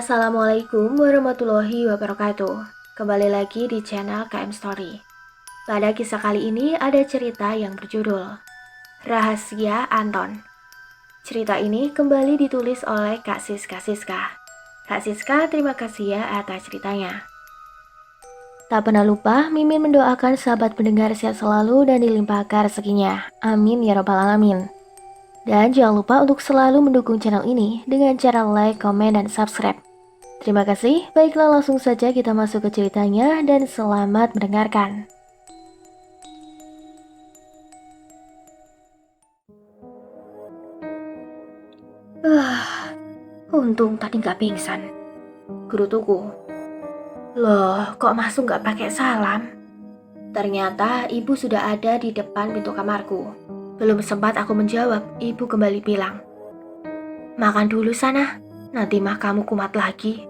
Assalamualaikum warahmatullahi wabarakatuh. Kembali lagi di channel KM Story. Pada kisah kali ini ada cerita yang berjudul Rahasia Anton. Cerita ini kembali ditulis oleh Kak Siska. Kak Siska, terima kasih ya atas ceritanya. Tak pernah lupa, Mimin mendoakan sahabat pendengar sehat selalu dan dilimpahkan rezekinya. Amin ya robbal alamin. Dan jangan lupa untuk selalu mendukung channel ini dengan cara like, komen, dan subscribe. Terima kasih, baiklah langsung saja kita masuk ke ceritanya dan selamat mendengarkan. Untung tadi nggak pingsan. Gerutuku. Loh, kok masuk nggak pakai salam? Ternyata ibu sudah ada di depan pintu kamarku. Belum sempat aku menjawab, ibu kembali bilang, "Makan dulu sana, nanti mah kamu kumat lagi."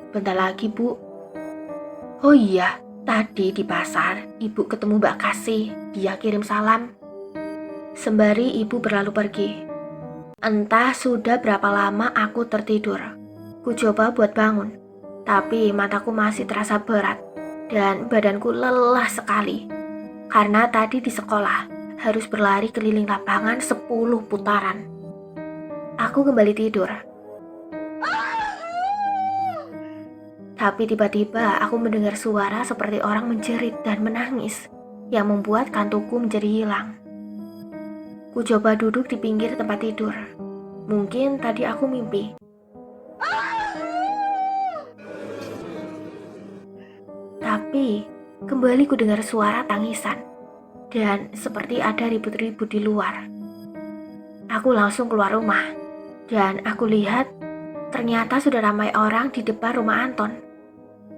"Bentar lagi, Bu." "Oh iya, tadi di pasar ibu ketemu Mbak Kasih, dia kirim salam." Sembari ibu berlalu pergi. Entah sudah berapa lama aku tertidur. Ku coba buat bangun, tapi mataku masih terasa berat dan badanku lelah sekali. Karena tadi di sekolah harus berlari keliling lapangan 10 putaran. Aku kembali tidur. Tapi tiba-tiba aku mendengar suara seperti orang menjerit dan menangis yang membuat kantukku menjadi hilang. Ku coba duduk di pinggir tempat tidur. Mungkin tadi aku mimpi. Tapi kembali ku dengar suara tangisan dan seperti ada ribut-ribut di luar. Aku langsung keluar rumah dan aku lihat ternyata sudah ramai orang di depan rumah Anton.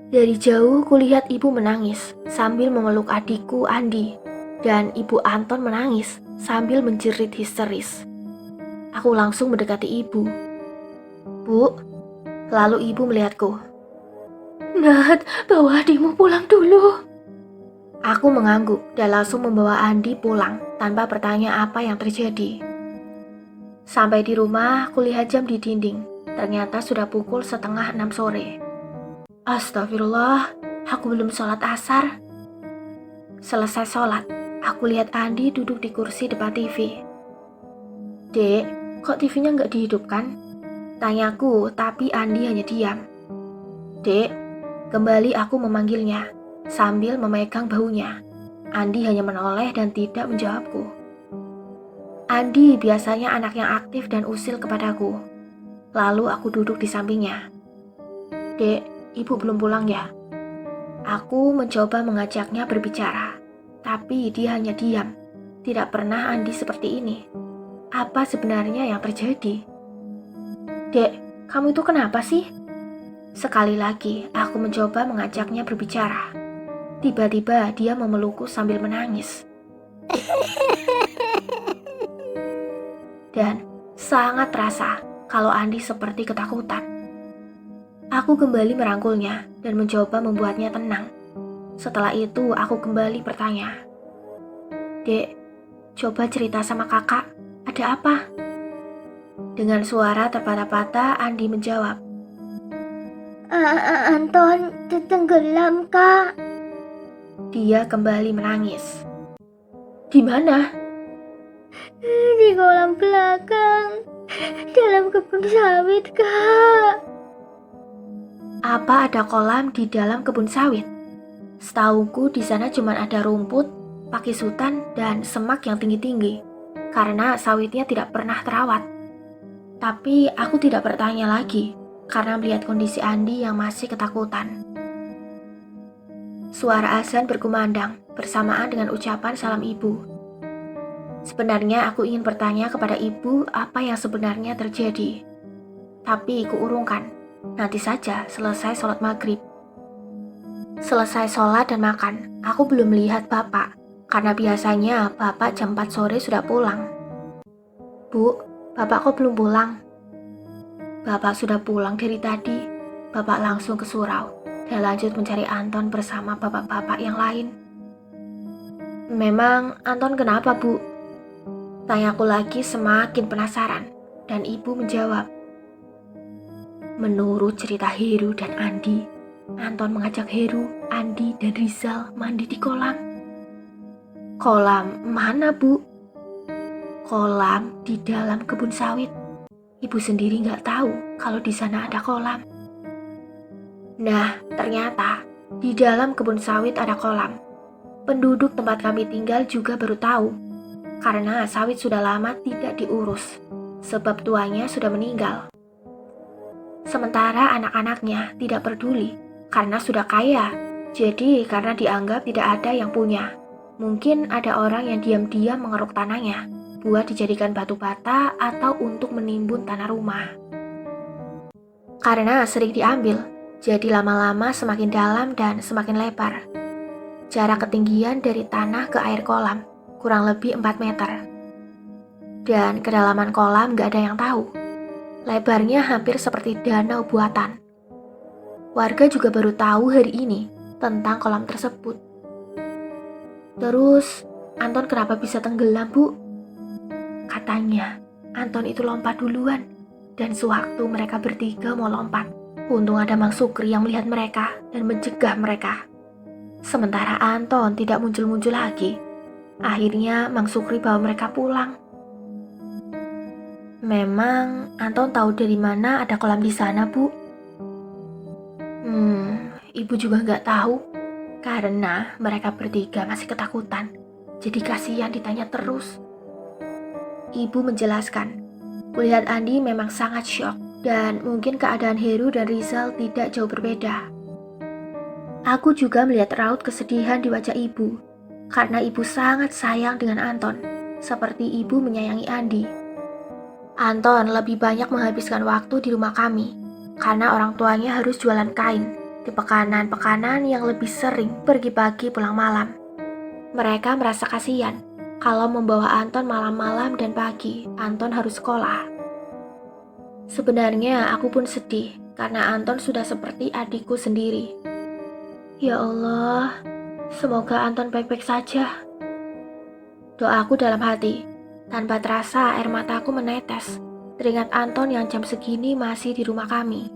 Dari jauh kulihat ibu menangis sambil memeluk adikku Andi dan ibu Anton menangis sambil menjerit histeris. Aku langsung mendekati ibu. "Bu," lalu ibu melihatku. "Nat, bawa adikmu pulang dulu." Aku mengangguk dan langsung membawa Andi pulang tanpa bertanya apa yang terjadi. Sampai di rumah, kulihat jam di dinding. Ternyata sudah pukul 5:30 sore. Astagfirullah, aku belum sholat asar. Selesai sholat, aku lihat Andi duduk di kursi depan TV. "Dek, kok TV-nya nggak dihidupkan?" Tanyaku, tapi Andi hanya diam. "Dek," kembali aku memanggilnya, sambil memegang bahunya. Andi hanya menoleh dan tidak menjawabku. Andi biasanya anak yang aktif dan usil kepadaku. Lalu aku duduk di sampingnya. "Dek, ibu belum pulang ya?" Aku mencoba mengajaknya berbicara, tapi dia hanya diam. Tidak pernah Andi seperti ini. Apa sebenarnya yang terjadi? "Dek, kamu itu kenapa sih?" Sekali lagi aku mencoba mengajaknya berbicara. Tiba-tiba dia memelukku sambil menangis. Dan sangat terasa kalau Andi seperti ketakutan. Aku kembali merangkulnya dan mencoba membuatnya tenang. Setelah itu aku kembali bertanya, "Dek, coba cerita sama kakak, ada apa?" Dengan suara terpatah-patah Andi menjawab, "Anton tenggelam, Kak." Dia kembali menangis. "Di mana?" "Di kolam belakang, dalam kebun sawit, Kak." Apa ada kolam di dalam kebun sawit? Setauku di sana cuma ada rumput, pakis hutan, dan semak yang tinggi-tinggi, karena sawitnya tidak pernah terawat. Tapi aku tidak bertanya lagi, karena melihat kondisi Andi yang masih ketakutan. Suara azan berkumandang bersamaan dengan ucapan salam ibu. Sebenarnya aku ingin bertanya kepada ibu apa yang sebenarnya terjadi. Tapi kuurungkan, nanti saja selesai sholat maghrib. Selesai sholat dan makan, aku belum melihat bapak, karena biasanya bapak jam 4 sore sudah pulang. "Bu, bapak kok belum pulang?" "Bapak sudah pulang dari tadi." Bapak langsung ke surau dan lanjut mencari Anton bersama bapak-bapak yang lain. "Memang Anton kenapa, Bu?" Tanyaku lagi semakin penasaran, dan ibu menjawab, Menurut cerita Heru dan Andi, Anton mengajak Heru, Andi, dan Rizal mandi di kolam. Kolam mana, Bu? Kolam di dalam kebun sawit. Ibu sendiri nggak tahu kalau di sana ada kolam. Nah, ternyata di dalam kebun sawit ada kolam. Penduduk tempat kami tinggal juga baru tahu, karena sawit sudah lama tidak diurus, sebab tuanya sudah meninggal. Sementara anak-anaknya tidak peduli, karena sudah kaya, jadi karena dianggap tidak ada yang punya. Mungkin ada orang yang diam-diam mengeruk tanahnya, buat dijadikan batu bata atau untuk menimbun tanah rumah. Karena sering diambil, jadi lama-lama semakin dalam dan semakin lebar. Jarak ketinggian dari tanah ke air kolam kurang lebih 4 meter. Dan kedalaman kolam gak ada yang tahu. Lebarnya hampir seperti danau buatan. Warga juga baru tahu hari ini tentang kolam tersebut. Terus, Anton kenapa bisa tenggelam, Bu? Katanya, Anton itu lompat duluan. Dan sewaktu mereka bertiga mau lompat, untung ada Mang Sukri yang melihat mereka dan mencegah mereka. Sementara Anton tidak muncul-muncul lagi. Akhirnya Mang Sukri bawa mereka pulang. Memang Anton tahu dari mana ada kolam di sana, Bu? Ibu juga nggak tahu. Karena mereka bertiga masih ketakutan. Jadi kasihan ditanya terus. Ibu menjelaskan, kulihat Andi memang sangat syok. Dan mungkin keadaan Heru dan Rizal tidak jauh berbeda. Aku juga melihat raut kesedihan di wajah ibu. Karena ibu sangat sayang dengan Anton. Seperti ibu menyayangi Andi. Anton lebih banyak menghabiskan waktu di rumah kami, karena orang tuanya harus jualan kain di pekanan-pekanan yang lebih sering pergi pagi pulang malam. Mereka merasa kasihan kalau membawa Anton malam-malam dan pagi, Anton harus sekolah. Sebenarnya aku pun sedih karena Anton sudah seperti adikku sendiri. Ya Allah, semoga Anton baik-baik saja. Doaku dalam hati. Tanpa terasa air mataku menetes, teringat Anton yang jam segini masih di rumah kami.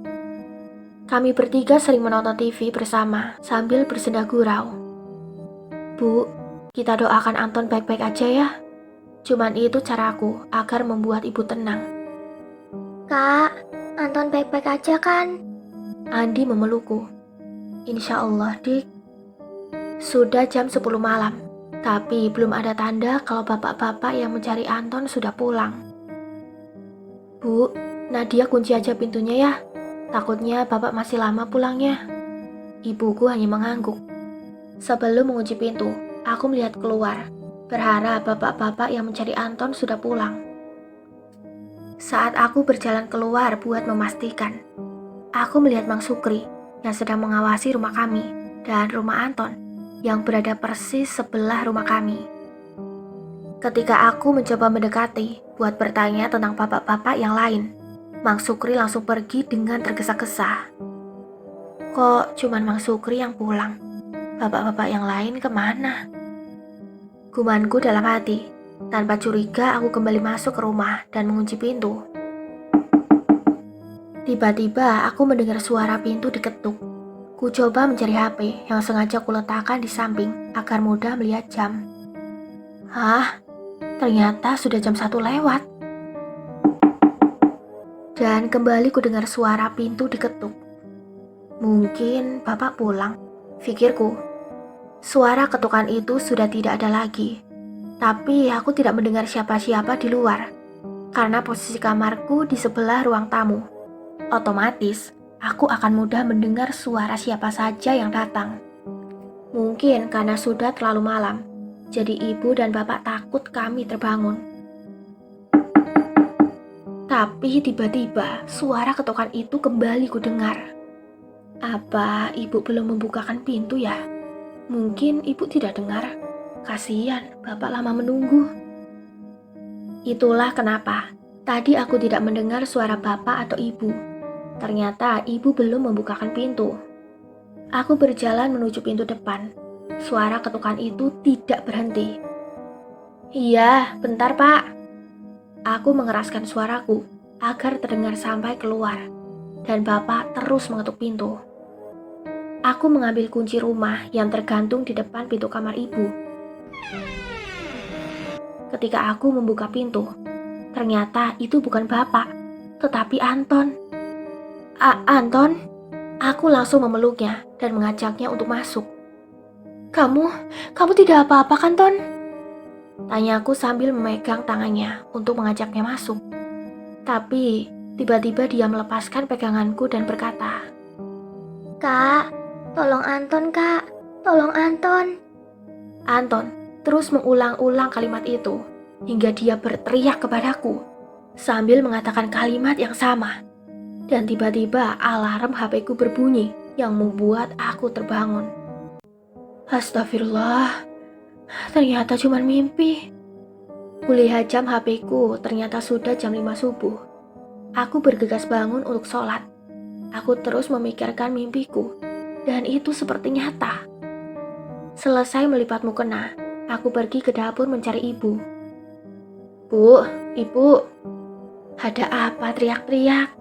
Kami bertiga sering menonton TV bersama sambil bersenda gurau. Bu, kita doakan Anton baik-baik aja ya. Cuman itu caraku agar membuat ibu tenang. Kak, Anton baik-baik aja kan? Andi memelukku. Insya Allah, Dik. Sudah jam 10 malam. Tapi belum ada tanda kalau bapak-bapak yang mencari Anton sudah pulang. Bu, Nadia kunci aja pintunya ya. Takutnya bapak masih lama pulangnya. Ibuku hanya mengangguk. Sebelum mengunci pintu, aku melihat keluar. Berharap bapak-bapak yang mencari Anton sudah pulang. Saat aku berjalan keluar buat memastikan, aku melihat Mang Sukri yang sedang mengawasi rumah kami dan rumah Anton yang berada persis sebelah rumah kami. Ketika aku mencoba mendekati buat bertanya tentang bapak-bapak yang lain, Mang Sukri langsung pergi dengan tergesa-gesa. Kok cuman Mang Sukri yang pulang? Bapak-bapak yang lain kemana? Gumanku dalam hati. Tanpa curiga aku kembali masuk ke rumah dan mengunci pintu. Tiba-tiba aku mendengar suara pintu diketuk. Ku coba mencari HP yang sengaja kuletakkan di samping agar mudah melihat jam. Hah? Ternyata sudah jam 1 lewat. Dan kembali ku dengar suara pintu diketuk. Mungkin bapak pulang, pikirku. Suara ketukan itu sudah tidak ada lagi. Tapi aku tidak mendengar siapa-siapa di luar. Karena posisi kamarku di sebelah ruang tamu. Otomatis, aku akan mudah mendengar suara siapa saja yang datang. Mungkin karena sudah terlalu malam, jadi ibu dan bapak takut kami terbangun. Tapi tiba-tiba suara ketukan itu kembali kudengar. Apa ibu belum membukakan pintu ya? Mungkin ibu tidak dengar. Kasihan, bapak lama menunggu. Itulah kenapa tadi aku tidak mendengar suara bapak atau ibu. Ternyata ibu belum membukakan pintu. Aku berjalan menuju pintu depan. Suara ketukan itu tidak berhenti. Iya, bentar pak. Aku mengeraskan suaraku agar terdengar sampai keluar. dan bapak terus mengetuk pintu. Aku mengambil kunci rumah yang tergantung di depan pintu kamar ibu. Ketika aku membuka pintu, ternyata itu bukan bapak, tetapi Anton. Anton, aku langsung memeluknya dan mengajaknya untuk masuk. Kamu tidak apa-apa kan, Ton? Tanyaku sambil memegang tangannya untuk mengajaknya masuk. Tapi tiba-tiba dia melepaskan peganganku dan berkata, "Kak, tolong Anton, Kak. Tolong Anton." Anton terus mengulang-ulang kalimat itu hingga dia berteriak kepadaku sambil mengatakan kalimat yang sama. Dan tiba-tiba alarm HP-ku berbunyi yang membuat aku terbangun. Astagfirullah, ternyata cuma mimpi. Kulihat jam HP-ku, ternyata sudah jam 5 subuh. Aku bergegas bangun untuk sholat. Aku terus memikirkan mimpiku, dan itu seperti nyata. Selesai melipat mukena, aku pergi ke dapur mencari ibu. "Bu, ibu, ada apa teriak-teriak?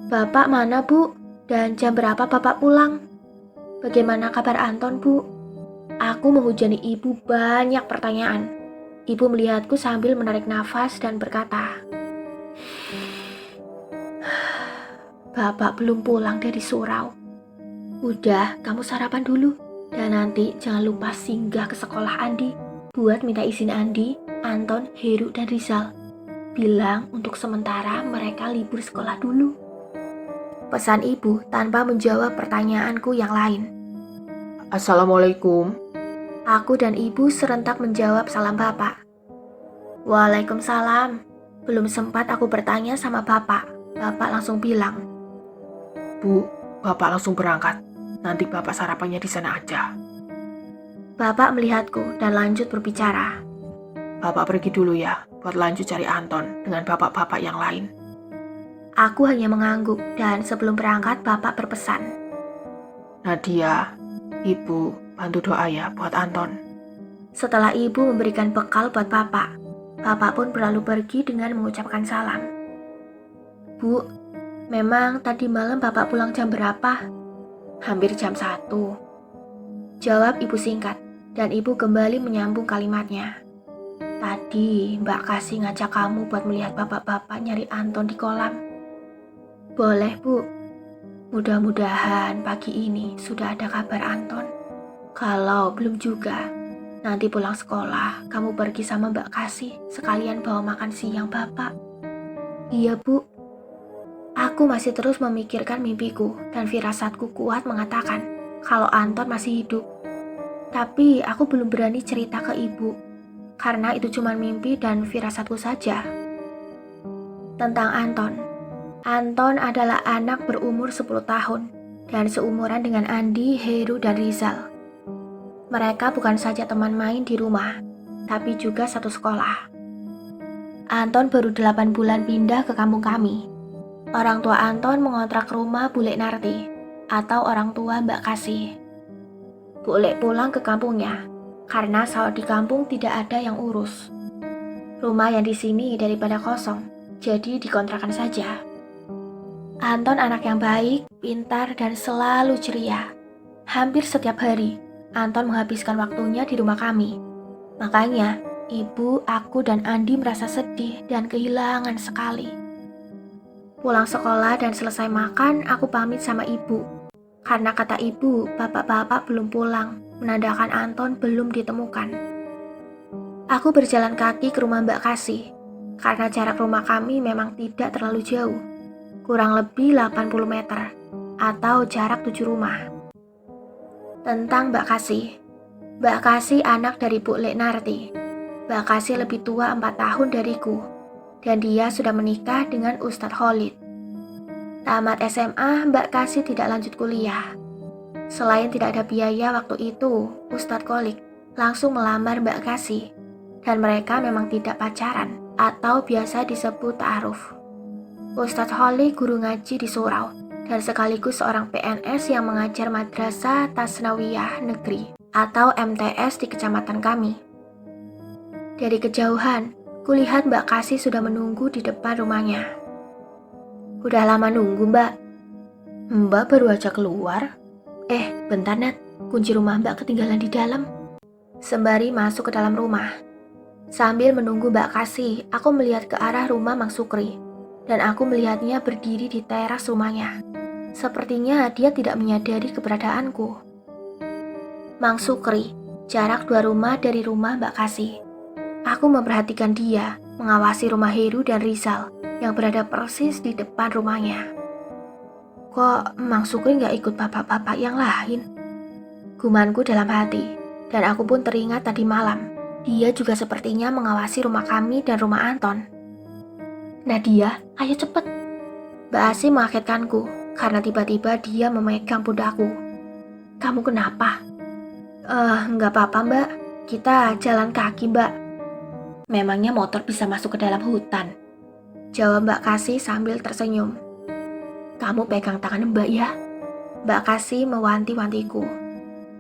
Bapak mana, Bu? Dan jam berapa bapak pulang? Bagaimana kabar Anton, Bu?" Aku menghujani ibu banyak pertanyaan. Ibu melihatku sambil menarik nafas dan berkata, "Bapak belum pulang dari surau. Udah, kamu sarapan dulu. Dan nanti jangan lupa singgah ke sekolah Andi buat minta izin Andi, Anton, Heru, dan Rizal. Bilang untuk sementara mereka libur sekolah dulu." Pesan ibu tanpa menjawab pertanyaanku yang lain. Assalamualaikum. Aku dan ibu serentak menjawab salam bapak. "Waalaikumsalam." Belum sempat aku bertanya sama bapak. Bapak langsung bilang, Bu, Bapak langsung berangkat. Nanti Bapak sarapannya di sana aja. Bapak melihatku dan lanjut berbicara. Bapak pergi dulu ya, buat lanjut cari Anton dengan bapak-bapak yang lain. Aku hanya mengangguk dan sebelum berangkat bapak berpesan, Nadia, Ibu, bantu doa ya buat Anton. Setelah ibu memberikan bekal buat bapak, bapak pun berlalu pergi dengan mengucapkan salam. "Bu, memang tadi malam bapak pulang jam berapa?" "Hampir jam 1. Jawab ibu singkat, dan ibu kembali menyambung kalimatnya. "Tadi Mbak Kasih ngajak kamu buat melihat bapak-bapak nyari Anton di kolam." "Boleh, Bu. Mudah-mudahan pagi ini sudah ada kabar Anton. Kalau belum juga, nanti pulang sekolah kamu pergi sama Mbak Kasih sekalian bawa makan siang bapak." "Iya, Bu." Aku masih terus memikirkan mimpiku dan firasatku kuat mengatakan kalau Anton masih hidup. Tapi aku belum berani cerita ke ibu karena itu cuma mimpi dan firasatku saja. Tentang Anton. Anton adalah anak berumur 10 tahun dan seumuran dengan Andi, Heru, dan Rizal. Mereka bukan saja teman main di rumah, tapi juga satu sekolah. Anton baru 8 bulan pindah ke kampung kami. Orang tua Anton mengontrak rumah Bule Narti atau orang tua Mbak Kasih. Bule pulang ke kampungnya karena sawah di kampung tidak ada yang urus. Rumah yang di sini daripada kosong, jadi dikontrakan saja. Anton anak yang baik, pintar, dan selalu ceria. Hampir setiap hari, Anton menghabiskan waktunya di rumah kami. Makanya, ibu, aku, dan Andi merasa sedih dan kehilangan sekali. Pulang sekolah dan selesai makan, aku pamit sama ibu. Karena kata ibu, bapak-bapak belum pulang, menandakan Anton belum ditemukan. Aku berjalan kaki ke rumah Mbak Kasih, karena jarak rumah kami memang tidak terlalu jauh. Kurang lebih 80 meter, atau jarak 7 rumah. Tentang Mbak Kasih. Mbak Kasih anak dari Bu Lek Narti. Mbak Kasih lebih tua 4 tahun dariku, dan dia sudah menikah dengan Ustadz Khalid. Tamat SMA, Mbak Kasih tidak lanjut kuliah. Selain tidak ada biaya waktu itu, Ustadz Khalid langsung melamar Mbak Kasih, dan mereka memang tidak pacaran, atau biasa disebut ta'aruf. Ustadz Khalid guru ngaji di surau, dan sekaligus seorang PNS yang mengajar Madrasah Tasnawiyah Negeri atau MTS di kecamatan kami. Dari kejauhan, kulihat Mbak Kasih sudah menunggu di depan rumahnya. "Udah lama nunggu, Mbak. Mbak baru aja keluar. Bentar Nat, kunci rumah Mbak ketinggalan di dalam. Sembari masuk ke dalam rumah. Sambil menunggu Mbak Kasih, aku melihat ke arah rumah Mang Sukri. Dan aku melihatnya berdiri di teras rumahnya. Sepertinya dia tidak menyadari keberadaanku. Mang Sukri, jarak 2 rumah dari rumah Mbak Kasih. Aku memperhatikan dia, mengawasi rumah Heru dan Rizal yang berada persis di depan rumahnya. Kok Mang Sukri gak ikut bapak-bapak yang lain? Gumanku dalam hati, dan aku pun teringat tadi malam. Dia juga sepertinya mengawasi rumah kami dan rumah Anton. Nadia, ayo cepet. Mbak Asi mengagetkanku karena tiba-tiba dia memegang pundakku. Kamu kenapa? Nggak apa-apa Mbak, kita jalan kaki Mbak. Memangnya motor bisa masuk ke dalam hutan? Jawab Mbak Kasih sambil tersenyum. Kamu pegang tangan Mbak ya. Mbak Kasih mewanti-wantiku.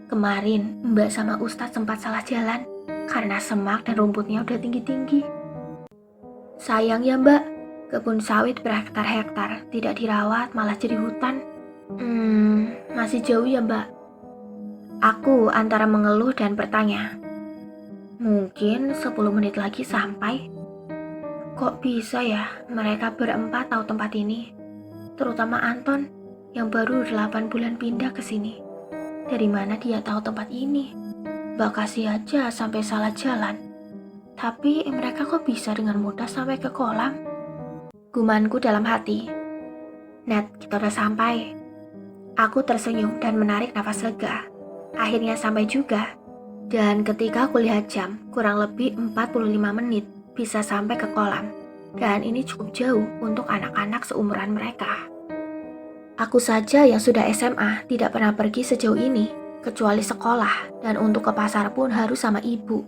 Kemarin Mbak sama Ustadz sempat salah jalan karena semak dan rumputnya udah tinggi-tinggi. Sayang ya Mbak, kebun sawit berhektar-hektar tidak dirawat malah jadi hutan. Masih jauh ya Mbak? Aku antara mengeluh dan bertanya. Mungkin 10 menit lagi sampai. Kok bisa ya mereka berempat tahu tempat ini? Terutama Anton yang baru 8 bulan pindah ke sini. Dari mana dia tahu tempat ini? Mbak Kasih aja sampai salah jalan. Tapi mereka kok bisa dengan mudah sampai ke kolam? Gumanku dalam hati. Nat, kita udah sampai. Aku tersenyum dan menarik nafas lega. Akhirnya sampai juga. Dan ketika aku lihat jam, kurang lebih 45 menit bisa sampai ke kolam. Dan ini cukup jauh untuk anak-anak seumuran mereka. Aku saja yang sudah SMA tidak pernah pergi sejauh ini, kecuali sekolah, dan untuk ke pasar pun harus sama ibu.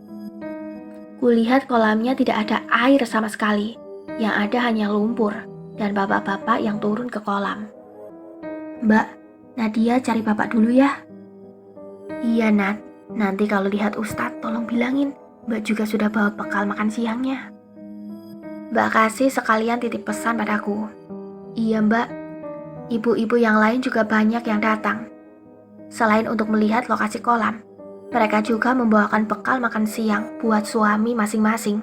Kulihat kolamnya tidak ada air sama sekali, yang ada hanya lumpur, dan bapak-bapak yang turun ke kolam. Mbak, Nadia cari bapak dulu ya. Iya Nat, nanti kalau lihat Ustadz tolong bilangin, Mbak juga sudah bawa bekal makan siangnya. Mbak Kasih sekalian titip pesan padaku. Iya Mbak, ibu-ibu yang lain juga banyak yang datang. Selain untuk melihat lokasi kolam, mereka juga membawakan bekal makan siang buat suami masing-masing.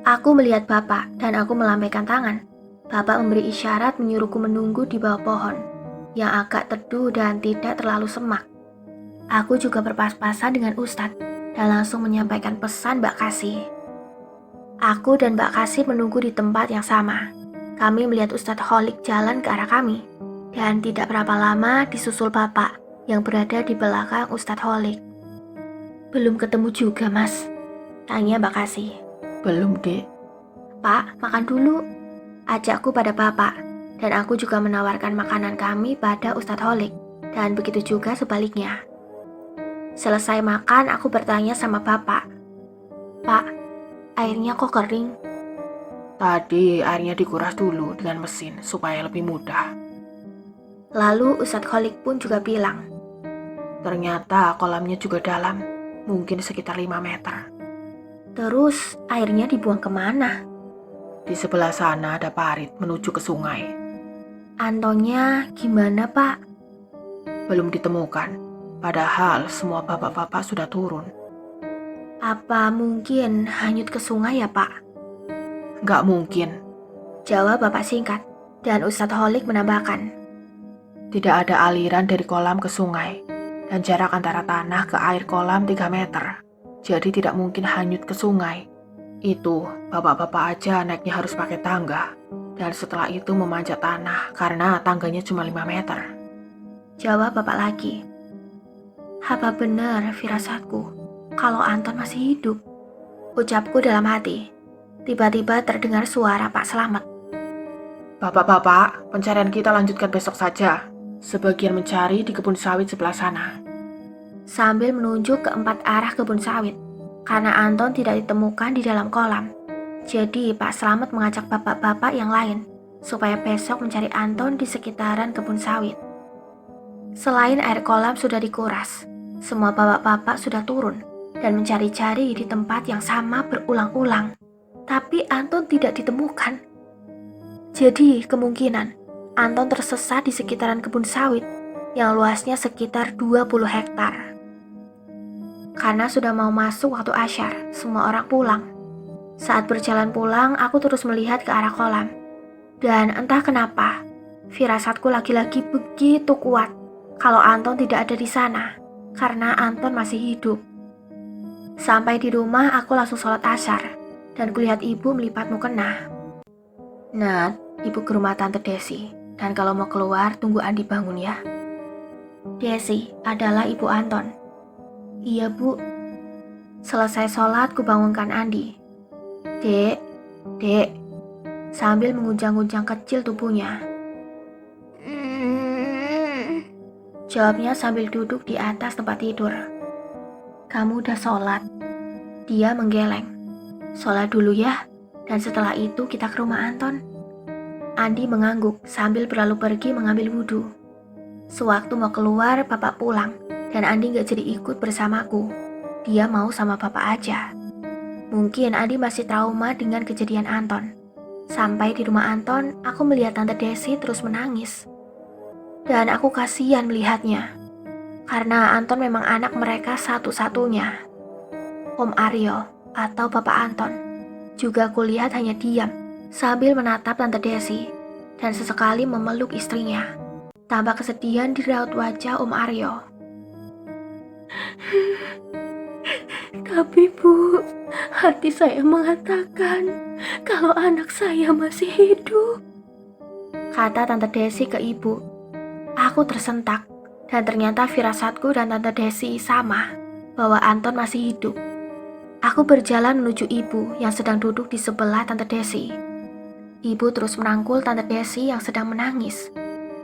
Aku melihat bapak dan aku melambaikan tangan. Bapak memberi isyarat menyuruhku menunggu di bawah pohon, yang agak teduh dan tidak terlalu semak. Aku juga berpas-pasan dengan Ustadz dan langsung menyampaikan pesan Mbak Kasih. Aku dan Mbak Kasih menunggu di tempat yang sama. Kami melihat Ustadz Holik jalan ke arah kami. Dan tidak berapa lama disusul Bapak yang berada di belakang Ustadz Holik. Belum ketemu juga Mas? Tanya Mbak Kasih. Belum, Dek. Pak, makan dulu. Ajakku pada Bapak. Dan aku juga menawarkan makanan kami pada Ustadz Holik. Dan begitu juga sebaliknya. Selesai makan, aku bertanya sama Bapak. Pak, airnya kok kering? Tadi airnya dikuras dulu dengan mesin supaya lebih mudah. Lalu Ustadz Holik pun juga bilang, Ternyata kolamnya juga dalam, mungkin sekitar 5 meter. terus airnya dibuang kemana? Di sebelah sana ada parit menuju ke sungai. Antonnya gimana Pak? Belum ditemukan, padahal semua bapak-bapak sudah turun. Apa mungkin hanyut ke sungai ya Pak? Nggak mungkin, Jawab Bapak singkat, dan Ustadz Holik menambahkan. tidak ada aliran dari kolam ke sungai, dan jarak antara tanah ke air kolam 3 meter. Jadi tidak mungkin hanyut ke sungai. Itu bapak-bapak aja naiknya harus pakai tangga, dan setelah itu memanjat tanah karena tangganya cuma 5 meter. Jawab Bapak lagi. Apa benar firasatku kalau Anton masih hidup? Ucapku dalam hati. Tiba-tiba terdengar suara Pak Slamet. Bapak-bapak, pencarian kita lanjutkan besok saja. Sebagian mencari di kebun sawit sebelah sana. Sambil menunjuk ke 4 arah kebun sawit. Karena Anton tidak ditemukan di dalam kolam. Jadi Pak Slamet mengajak bapak-bapak yang lain supaya besok mencari Anton di sekitaran kebun sawit. Selain air kolam sudah dikuras, semua bapak-bapak sudah turun dan mencari-cari di tempat yang sama berulang-ulang. Tapi Anton tidak ditemukan. Jadi kemungkinan Anton tersesat di sekitaran kebun sawit yang luasnya sekitar 20 hektar. Karena sudah mau masuk waktu asyar, semua orang pulang. Saat berjalan pulang, aku terus melihat ke arah kolam. Dan entah kenapa, firasatku lagi-lagi begitu kuat kalau Anton tidak ada di sana, karena Anton masih hidup. Sampai di rumah, aku langsung sholat asyar, dan kulihat ibu melipat mukena. Nat, ibu ke rumah Tante Desi, dan kalau mau keluar, tunggu Andi bangun ya. Desi adalah ibu Anton. Iya bu. Selesai sholat, kubangunkan Andi. Dek, dek, sambil mengunjang-unjang kecil tubuhnya. Jawabnya sambil duduk di atas tempat tidur. Kamu udah sholat? Dia menggeleng. Sholat dulu ya, dan setelah itu kita ke rumah Anton. Andi mengangguk sambil berlalu pergi mengambil wudhu. Sewaktu mau keluar, Bapak pulang, dan Andi gak jadi ikut bersamaku. Dia mau sama Bapak aja. Mungkin Andi masih trauma dengan kejadian Anton. Sampai di rumah Anton, aku melihat Tante Desi terus menangis. Dan aku kasihan melihatnya. Karena Anton memang anak mereka satu-satunya. Om Aryo atau Bapak Anton juga kulihat hanya diam sambil menatap Tante Desi dan sesekali memeluk istrinya. Tampak kesedihan di raut wajah Om Aryo. Tapi Bu, hati saya mengatakan kalau anak saya masih hidup, kata Tante Desi ke ibu. Aku tersentak. Dan ternyata firasatku dan Tante Desi sama, bahwa Anton masih hidup. Aku berjalan menuju ibu yang sedang duduk di sebelah Tante Desi. Ibu terus merangkul Tante Desi yang sedang menangis.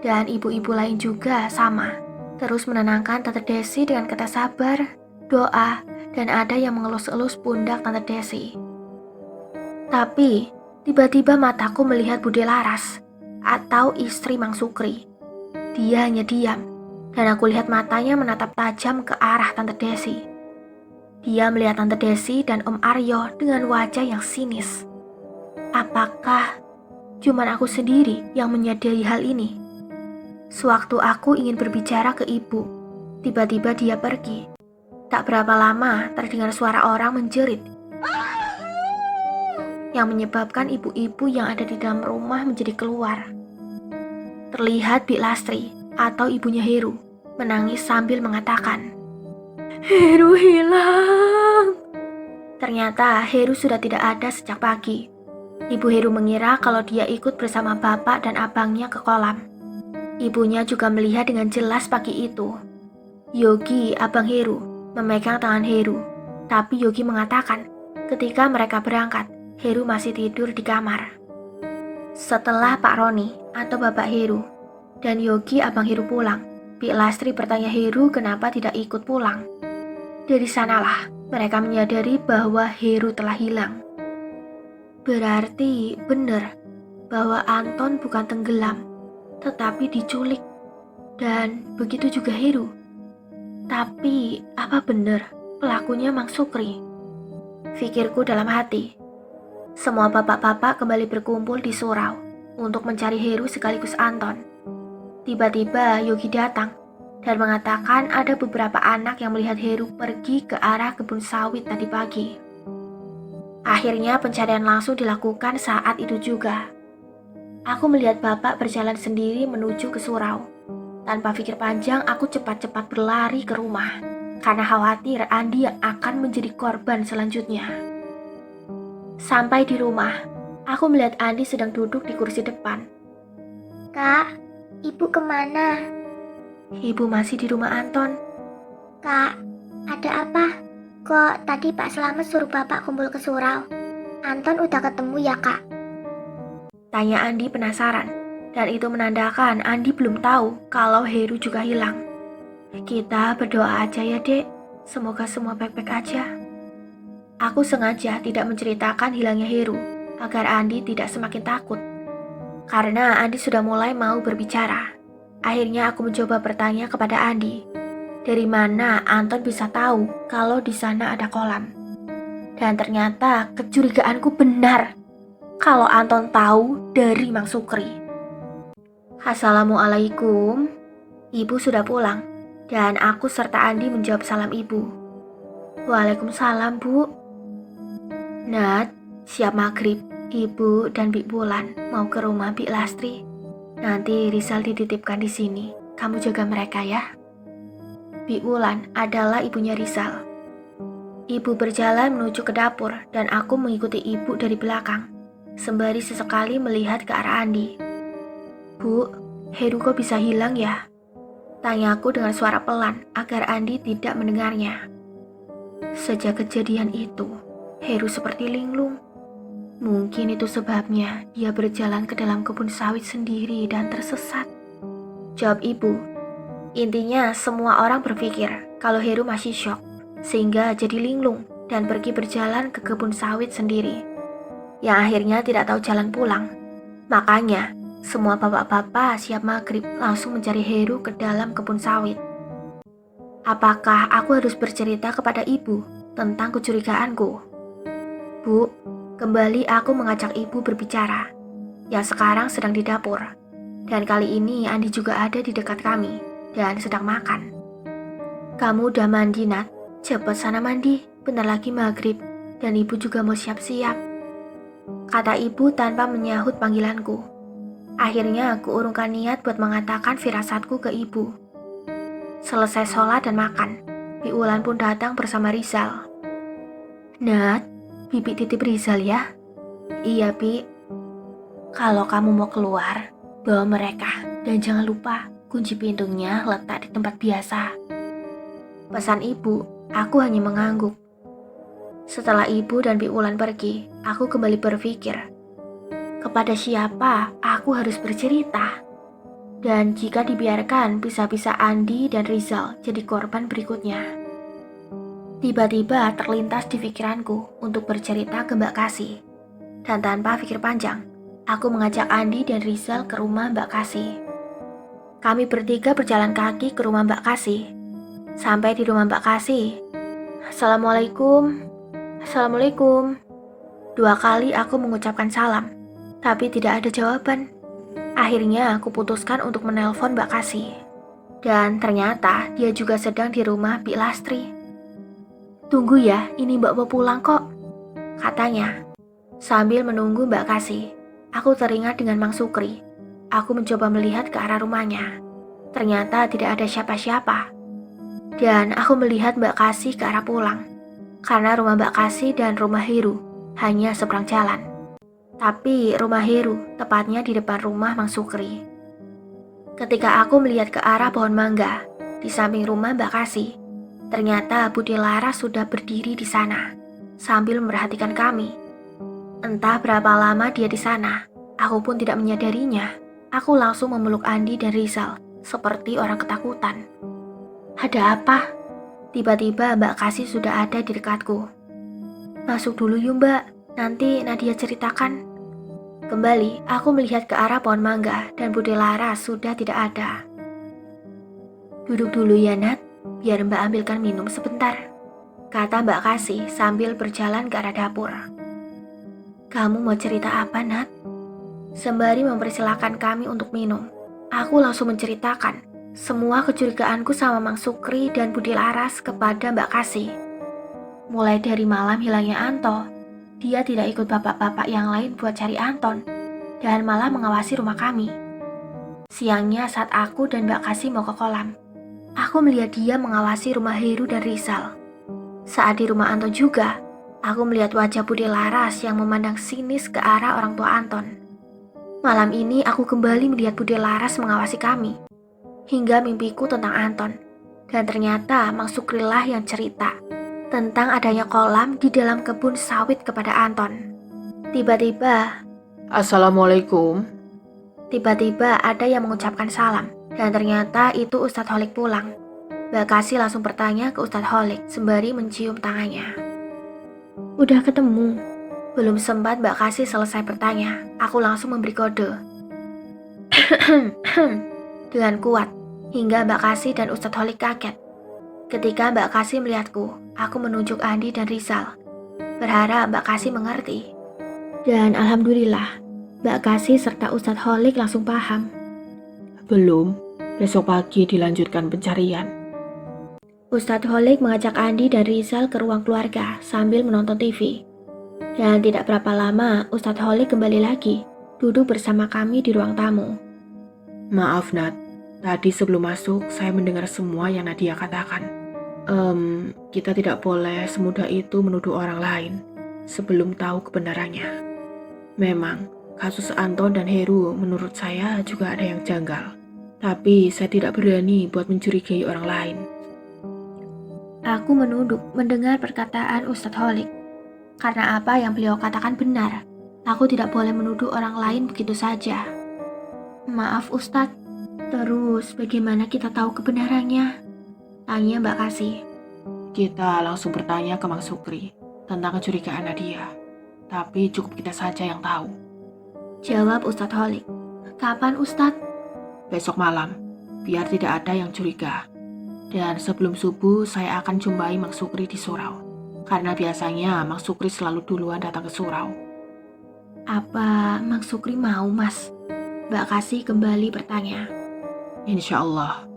Dan ibu-ibu lain juga sama, terus menenangkan Tante Desi dengan kata sabar, doa, dan ada yang mengelus-elus pundak Tante Desi. Tapi, tiba-tiba mataku melihat Bude Laras, atau istri Mang Sukri. Dia hanya diam. Dan aku lihat matanya menatap tajam ke arah Tante Desi. Dia melihat Tante Desi dan Om Aryo dengan wajah yang sinis. Apakah cuman aku sendiri yang menyadari hal ini? Sewaktu aku ingin berbicara ke ibu, tiba-tiba dia pergi. Tak berapa lama terdengar suara orang menjerit yang menyebabkan ibu-ibu yang ada di dalam rumah menjadi keluar. Terlihat Bik Lastri atau ibunya Heru menangis sambil mengatakan, Heru hilang. Ternyata Heru sudah tidak ada sejak pagi. Ibu Heru mengira kalau dia ikut bersama bapak dan abangnya ke kolam. Ibunya juga melihat dengan jelas pagi itu. Yogi, abang Heru, memegang tangan Heru. Tapi Yogi mengatakan ketika mereka berangkat, Heru masih tidur di kamar. Setelah Pak Roni atau Bapak Heru dan Yogi abang Heru pulang, Bik Lastri bertanya Heru kenapa tidak ikut pulang. Dari sanalah mereka menyadari bahwa Heru telah hilang. Berarti benar bahwa Anton bukan tenggelam, tetapi diculik. Dan begitu juga Heru. Tapi apa benar pelakunya Mang Sukri? Pikirku dalam hati. Semua bapak-bapak kembali berkumpul di surau untuk mencari Heru sekaligus Anton. Tiba-tiba Yogi datang dan mengatakan ada beberapa anak yang melihat Heru pergi ke arah kebun sawit tadi pagi. Akhirnya pencarian langsung dilakukan saat itu juga. Aku melihat bapak berjalan sendiri menuju ke surau. Tanpa pikir panjang, aku cepat-cepat berlari ke rumah karena khawatir Andi yang akan menjadi korban selanjutnya. Sampai di rumah, aku melihat Andi sedang duduk di kursi depan. Kak, Ibu kemana? Ibu masih di rumah Anton. Kak, ada apa? Kok tadi Pak Slamet suruh Bapak kumpul ke surau? Anton udah ketemu ya, Kak? Tanya Andi penasaran, dan itu menandakan Andi belum tahu kalau Heru juga hilang. Kita berdoa aja ya, Dek. Semoga semua baik-baik aja. Aku sengaja tidak menceritakan hilangnya Heru, agar Andi tidak semakin takut. Karena Andi sudah mulai mau berbicara. Akhirnya aku mencoba bertanya kepada Andi, dari mana Anton bisa tahu kalau di sana ada kolam? Dan ternyata kecurigaanku benar, kalau Anton tahu dari Mang Sukri. Assalamualaikum. Ibu sudah pulang, dan aku serta Andi menjawab salam ibu. Waalaikumsalam, Bu. Nat, siap maghrib. Ibu dan Bik Bulan mau ke rumah Bik Lastri. Nanti Rizal dititipkan di sini. Kamu jaga mereka ya. Bik Bulan adalah ibunya Rizal. Ibu berjalan menuju ke dapur dan aku mengikuti ibu dari belakang, sembari sesekali melihat ke arah Andi. Bu, Heru kok bisa hilang ya? Tanyaku dengan suara pelan agar Andi tidak mendengarnya. Sejak kejadian itu, Heru seperti linglung. Mungkin itu sebabnya dia berjalan ke dalam kebun sawit sendiri dan tersesat. Jawab ibu. Intinya semua orang berpikir kalau Heru masih syok, sehingga jadi linglung dan pergi berjalan ke kebun sawit sendiri. Yang akhirnya tidak tahu jalan pulang. Makanya, semua bapak-bapak siap maghrib langsung mencari Heru ke dalam kebun sawit. Apakah aku harus bercerita kepada ibu tentang kecurigaanku? Bu, kembali aku mengajak ibu berbicara, yang sekarang sedang di dapur. Dan kali ini Andi juga ada di dekat kami dan sedang makan. Kamu udah mandi, Nat? Cepet sana mandi, bentar lagi maghrib, dan ibu juga mau siap-siap. Kata ibu tanpa menyahut panggilanku. Akhirnya aku urungkan niat buat mengatakan firasatku ke ibu. Selesai sholat dan makan, Bik Wulan pun datang bersama Rizal. Nat, Bibi titip Rizal ya? Iya, Bi. Kalau kamu mau keluar, bawa mereka. Dan jangan lupa, kunci pintunya letak di tempat biasa. Pesan ibu, aku hanya mengangguk. Setelah ibu dan Bik Wulan pergi, aku kembali berpikir, kepada siapa aku harus bercerita? Dan jika dibiarkan, bisa-bisa Andi dan Rizal jadi korban berikutnya. Tiba-tiba terlintas di pikiranku untuk bercerita ke Mbak Kasih. Dan tanpa pikir panjang, aku mengajak Andi dan Rizal ke rumah Mbak Kasih. Kami bertiga berjalan kaki ke rumah Mbak Kasih. Sampai di rumah Mbak Kasih, Assalamualaikum. Assalamualaikum. 2 kali aku mengucapkan salam, tapi tidak ada jawaban. Akhirnya aku putuskan untuk menelpon Mbak Kasih. Dan ternyata dia juga sedang di rumah Bik Lastri. Tunggu ya, ini Mbak mau pulang kok, katanya. Sambil menunggu Mbak Kasih, aku teringat dengan Mang Sukri. Aku mencoba melihat ke arah rumahnya. Ternyata tidak ada siapa-siapa. Dan aku melihat Mbak Kasih ke arah pulang. Karena rumah Mbak Kasih dan rumah Heru hanya seberang jalan. Tapi rumah Heru tepatnya di depan rumah Mang Sukri. Ketika aku melihat ke arah pohon mangga di samping rumah Mbak Kasih, ternyata Bude Laras sudah berdiri di sana sambil memperhatikan kami. Entah berapa lama dia di sana, aku pun tidak menyadarinya. Aku langsung memeluk Andi dan Rizal seperti orang ketakutan. Ada apa? Tiba-tiba Mbak Kasih sudah ada di dekatku. Masuk dulu yuk Mbak, nanti Nadia ceritakan. Kembali, aku melihat ke arah pohon mangga dan Bude Laras sudah tidak ada. Duduk dulu ya Nat, biar Mbak ambilkan minum sebentar, kata Mbak Kasih sambil berjalan ke arah dapur. Kamu mau cerita apa Nat? Sembari mempersilahkan kami untuk minum, aku langsung menceritakan semua kecurigaanku sama Mang Sukri dan Bude Laras kepada Mbak Kasih. Mulai dari malam hilangnya Anto, dia tidak ikut bapak-bapak yang lain buat cari Anton, dan malah mengawasi rumah kami. Siangnya saat aku dan Mbak Kasih mau ke kolam, aku melihat dia mengawasi rumah Heru dan Rizal. Saat di rumah Anton juga, aku melihat wajah Bude Laras yang memandang sinis ke arah orang tua Anton. Malam ini aku kembali melihat Bude Laras mengawasi kami, hingga mimpiku tentang Anton. Dan ternyata Mang Sukrilah yang cerita tentang adanya kolam di dalam kebun sawit kepada Anton. Tiba-tiba ada yang mengucapkan salam, dan ternyata itu Ustadz Holik pulang. Mbak Kasih langsung bertanya ke Ustadz Holik sembari mencium tangannya. Udah ketemu? Belum sempat Mbak Kasih selesai bertanya, aku langsung memberi kode dengan kuat, hingga Mbak Kasih dan Ustadz Holik kaget. Ketika Mbak Kasih melihatku, aku menunjuk Andi dan Rizal, berharap Mbak Kasih mengerti. Dan alhamdulillah, Mbak Kasih serta Ustadz Holik langsung paham. Belum, besok pagi dilanjutkan pencarian. Ustadz Holik mengajak Andi dan Rizal ke ruang keluarga sambil menonton TV. Dan tidak berapa lama, Ustadz Holik kembali lagi, duduk bersama kami di ruang tamu. Maaf Nat, tadi sebelum masuk saya mendengar semua yang Nadia katakan. Kita tidak boleh semudah itu menuduh orang lain sebelum tahu kebenarannya. Memang, kasus Anton dan Heru menurut saya juga ada yang janggal. Tapi saya tidak berani buat mencurigai orang lain. Aku menunduk mendengar perkataan Ustadz Holik. Karena apa yang beliau katakan benar, aku tidak boleh menuduh orang lain begitu saja. Maaf Ustadz, terus bagaimana kita tahu kebenarannya? Tanya Mbak Kasih. Kita langsung bertanya ke Mang Sukri tentang kecurigaan Nadia. Tapi cukup kita saja yang tahu. Jawab Ustadz Holik. Kapan Ustadz? Besok malam, biar tidak ada yang curiga. Dan sebelum subuh saya akan jumpai Mang Sukri di surau. Karena biasanya Mang Sukri selalu duluan datang ke surau. Apa Mang Sukri mau Mas? Mbak Kasih kembali bertanya. Insya Allah,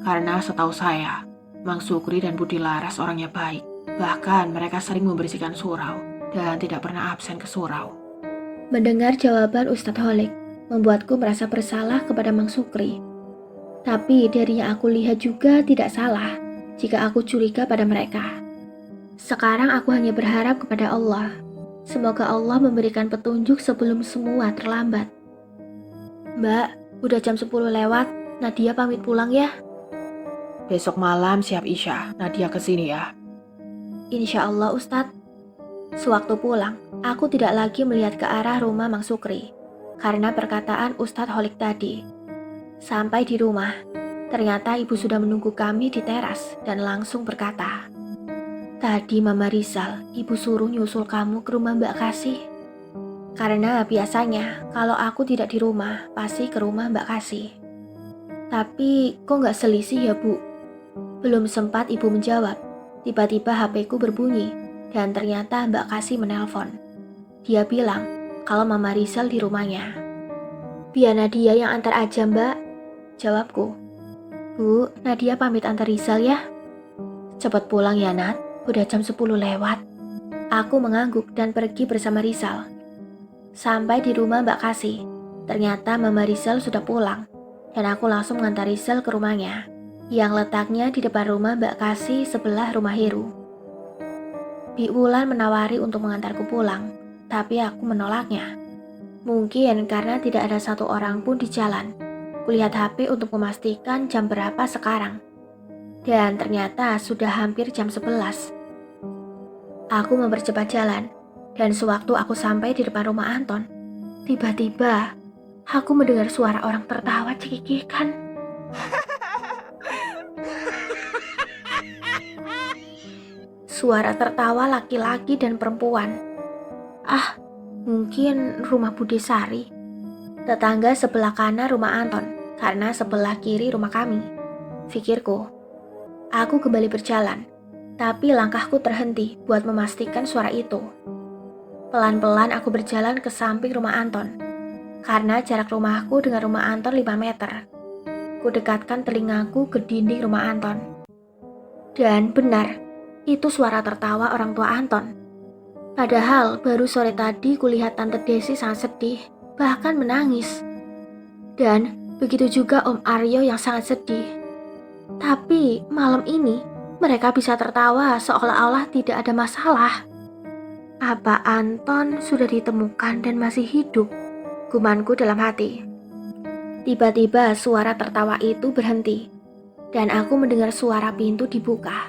karena setahu saya, Mang Sukri dan Budi Laras orangnya baik. Bahkan mereka sering membersihkan surau dan tidak pernah absen ke surau. Mendengar jawaban Ustadz Holik, membuatku merasa bersalah kepada Mang Sukri. Tapi dari yang aku lihat juga tidak salah jika aku curiga pada mereka. Sekarang aku hanya berharap kepada Allah. Semoga Allah memberikan petunjuk sebelum semua terlambat. Mbak, udah jam 10 lewat, Nadia pamit pulang ya. Besok malam siap Isya, Nadia kesini ya. Insya Allah Ustadz. Sewaktu pulang, aku tidak lagi melihat ke arah rumah Mang Sukri karena perkataan Ustadz Holik tadi. Sampai di rumah, ternyata ibu sudah menunggu kami di teras dan langsung berkata, "Tadi Mama Rizal, ibu suruh nyusul kamu ke rumah Mbak Kasih. Karena biasanya kalau aku tidak di rumah, pasti ke rumah Mbak Kasih. Tapi kok nggak selisih ya Bu?" Belum sempat ibu menjawab, tiba-tiba HP-ku berbunyi dan ternyata Mbak Kasih menelpon. Dia bilang kalau Mama Rizal di rumahnya. "Biar Nadia yang antar aja Mbak," jawabku. "Bu, Nadia pamit antar Rizal ya." "Cepat pulang ya Nat, udah jam 10 lewat." Aku mengangguk dan pergi bersama Rizal. Sampai di rumah Mbak Kasih, ternyata Mama Rizal sudah pulang dan aku langsung mengantar Rizal ke rumahnya yang letaknya di depan rumah Mbak Kasih sebelah rumah Heru. Bi Wulan menawari untuk mengantarku pulang, tapi aku menolaknya. Mungkin karena tidak ada satu orang pun di jalan. Kulihat HP untuk memastikan jam berapa sekarang. Dan ternyata sudah hampir jam 11. Aku mempercepat jalan, dan sewaktu aku sampai di depan rumah Anton, tiba-tiba aku mendengar suara orang tertawa cekikikan. Suara tertawa laki-laki dan perempuan. Ah, mungkin rumah Bude Sari. Tetangga sebelah kanan rumah Anton, karena sebelah kiri rumah kami. Pikirku. Aku kembali berjalan, tapi langkahku terhenti buat memastikan suara itu. Pelan-pelan aku berjalan ke samping rumah Anton, karena jarak rumahku dengan rumah Anton 5 meter. Ku dekatkan telingaku ke dinding rumah Anton. Dan benar, itu suara tertawa orang tua Anton. Padahal baru sore tadi kulihat Tante Desi sangat sedih, bahkan menangis. Dan begitu juga Om Aryo yang sangat sedih. Tapi malam ini mereka bisa tertawa seolah-olah tidak ada masalah. Apa Anton sudah ditemukan dan masih hidup? Gumanku dalam hati. Tiba-tiba suara tertawa itu berhenti, dan aku mendengar suara pintu dibuka.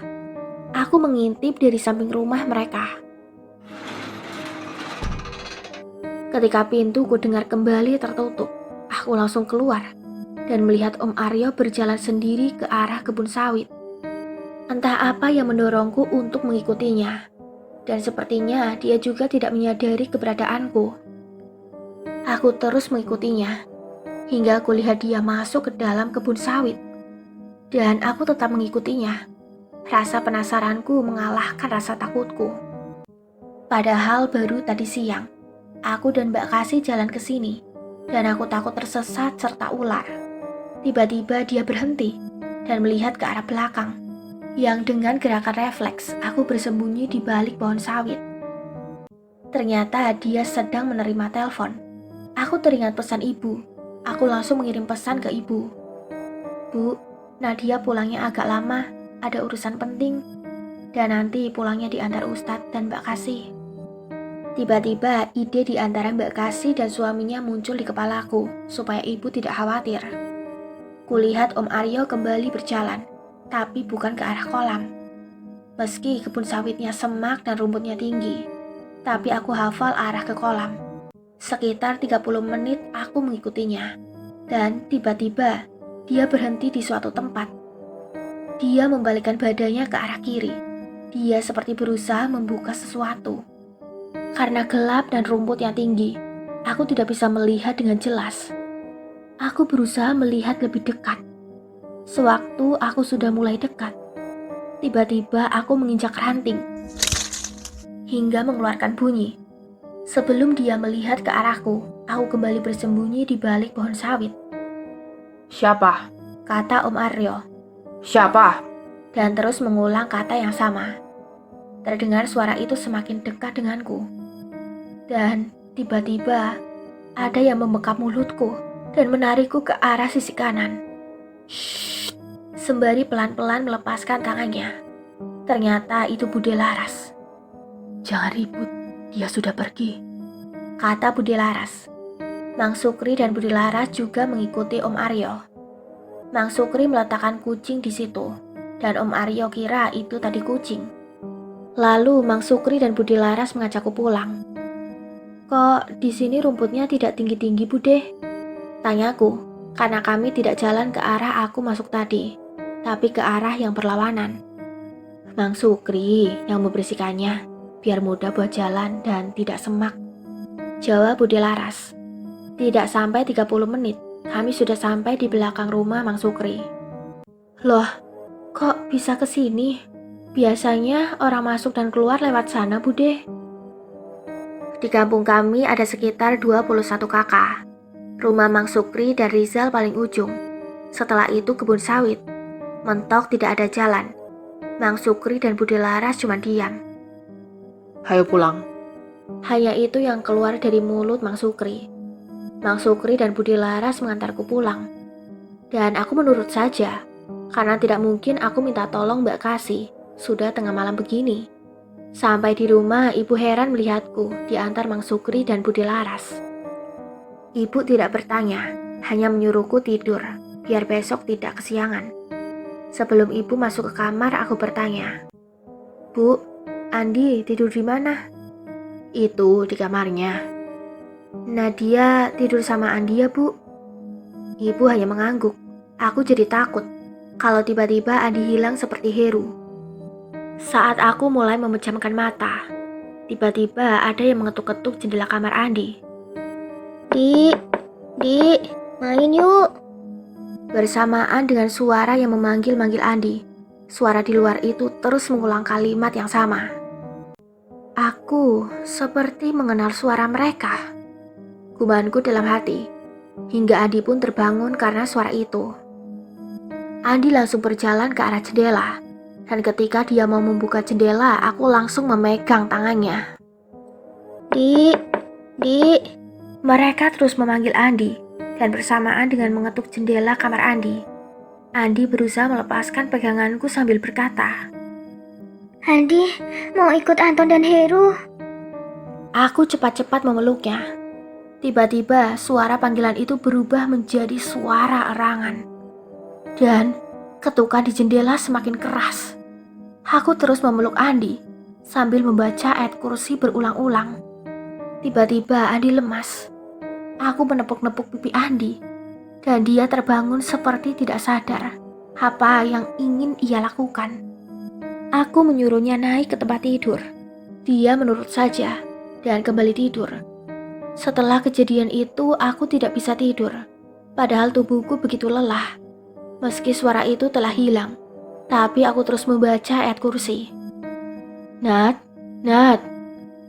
Aku mengintip dari samping rumah mereka. Ketika pintu ku dengar kembali tertutup, aku langsung keluar dan melihat Om Aryo berjalan sendiri ke arah kebun sawit. Entah apa yang mendorongku untuk mengikutinya, dan sepertinya dia juga tidak menyadari keberadaanku. Aku terus mengikutinya, hingga aku lihat dia masuk ke dalam kebun sawit. Dan aku tetap mengikutinya. Rasa penasaranku mengalahkan rasa takutku. Padahal baru tadi siang, aku dan Mbak Kasih jalan ke sini, dan aku takut tersesat serta ular. Tiba-tiba dia berhenti dan melihat ke arah belakang, yang dengan gerakan refleks aku bersembunyi di balik pohon sawit. Ternyata dia sedang menerima telepon. Aku teringat pesan ibu. Aku langsung mengirim pesan ke ibu. Bu, Nadia pulangnya agak lama, ada urusan penting, dan nanti pulangnya diantar Ustadz dan Mbak Kasih. Tiba-tiba ide di antara Mbak Kasih dan suaminya muncul di kepalaku, supaya ibu tidak khawatir. Kulihat Om Aryo kembali berjalan, tapi bukan ke arah kolam. Meski kebun sawitnya semak dan rumputnya tinggi, tapi aku hafal arah ke kolam. Sekitar 30 menit aku mengikutinya, dan tiba-tiba dia berhenti di suatu tempat. Dia membalikkan badannya ke arah kiri. Dia seperti berusaha membuka sesuatu. Karena gelap dan rumputnya tinggi, aku tidak bisa melihat dengan jelas. Aku berusaha melihat lebih dekat. Sewaktu aku sudah mulai dekat, tiba-tiba aku menginjak ranting hingga mengeluarkan bunyi. Sebelum dia melihat ke arahku, aku kembali bersembunyi di balik pohon sawit. Siapa? Kata Om Aryo, Siapa? dan terus mengulang kata yang sama. Terdengar suara itu semakin dekat denganku. Dan tiba-tiba ada yang membekap mulutku dan menarikku ke arah sisi kanan. Shh, sembari pelan-pelan melepaskan tangannya. Ternyata itu Bude Laras. Jangan ribut, dia sudah pergi. Kata Bude Laras. Mang Sukri dan Bude Laras juga mengikuti Om Aryo. Mang Sukri meletakkan kucing di situ, dan Om Aryo kira itu tadi kucing. Lalu Mang Sukri dan Bude Laras mengajakku pulang. Kok di sini rumputnya tidak tinggi-tinggi, Bude? Tanyaku, karena kami tidak jalan ke arah aku masuk tadi, tapi ke arah yang berlawanan. Mang Sukri yang membersihkannya, biar mudah buat jalan dan tidak semak. Jawab Bude Laras. Tidak sampai 30 menit, kami sudah sampai di belakang rumah Mang Sukri. Loh, kok bisa ke sini? Biasanya orang masuk dan keluar lewat sana, Bude. Di kampung kami ada sekitar 21 kakak. Rumah Mang Sukri dan Rizal paling ujung. Setelah itu kebun sawit. Mentok tidak ada jalan. Mang Sukri dan Bude Laras cuma diam. Hayo pulang. Hanya itu yang keluar dari mulut Mang Sukri. Mang Sukri dan Bude Laras mengantarku pulang. Dan aku menurut saja, karena tidak mungkin aku minta tolong Mbak Kasih, sudah tengah malam begini. Sampai di rumah, ibu heran melihatku diantar Mang Sukri dan Bude Laras. Ibu tidak bertanya, hanya menyuruhku tidur, biar besok tidak kesiangan. Sebelum ibu masuk ke kamar, aku bertanya, Bu, Andi tidur di mana? Itu di kamarnya. Nadia tidur sama Andi ya, Bu? Ibu hanya mengangguk. Aku jadi takut kalau tiba-tiba Andi hilang seperti Heru. Saat aku mulai memejamkan mata, tiba-tiba ada yang mengetuk-ketuk jendela kamar Andi. Dik, main yuk. Bersamaan dengan suara yang memanggil-manggil Andi, suara di luar itu terus mengulang kalimat yang sama. Aku seperti mengenal suara mereka. Gumamku dalam hati, hingga Andi pun terbangun karena suara itu. Andi langsung berjalan ke arah jendela. Dan ketika dia mau membuka jendela, aku langsung memegang tangannya. Dik. Mereka terus memanggil Andi, dan bersamaan dengan mengetuk jendela kamar Andi. Andi berusaha melepaskan peganganku sambil berkata, Andi, mau ikut Anton dan Heru? Aku cepat-cepat memeluknya. Tiba-tiba suara panggilan itu berubah menjadi suara erangan. Dan ketukan di jendela semakin keras. Aku terus memeluk Andi sambil membaca ayat kursi berulang-ulang. Tiba-tiba Andi lemas. Aku menepuk-nepuk pipi Andi dan dia terbangun seperti tidak sadar apa yang ingin ia lakukan. Aku menyuruhnya naik ke tempat tidur. Dia menurut saja dan kembali tidur. Setelah kejadian itu aku tidak bisa tidur, padahal tubuhku begitu lelah. Meski suara itu telah hilang, tapi aku terus membaca ayat kursi. Nat,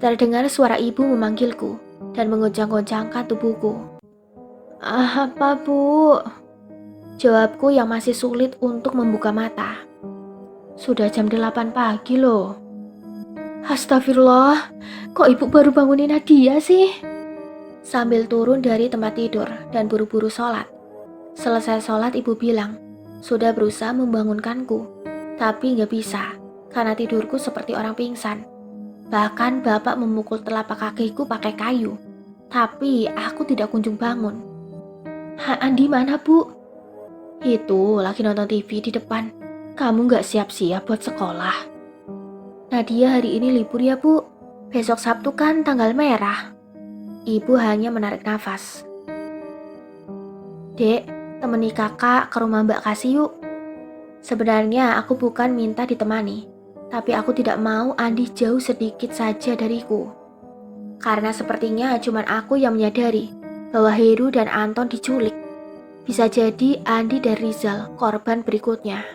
terdengar suara ibu memanggilku dan mengoncang-oncangkan tubuhku. Apa, Bu? Jawabku yang masih sulit untuk membuka mata. Sudah jam 8 pagi loh. Astagfirullah, kok ibu baru bangunin Nadia sih? Sambil turun dari tempat tidur dan buru-buru sholat. Selesai sholat ibu bilang, sudah berusaha membangunkanku, tapi gak bisa karena tidurku seperti orang pingsan. Bahkan bapak memukul telapak kakiku pakai kayu, tapi aku tidak kunjung bangun. Andi mana bu? Itu lagi nonton TV di depan. Kamu gak siap-siap buat sekolah? Nadia hari ini libur ya bu, besok Sabtu kan tanggal merah. Ibu hanya menarik nafas. Dek, temani kakak ke rumah Mbak Kasih yuk. Sebenarnya aku bukan minta ditemani, tapi aku tidak mau Andi jauh sedikit saja dariku. Karena sepertinya cuma aku yang menyadari bahwa Heru dan Anton diculik. Bisa jadi Andi dan Rizal korban berikutnya.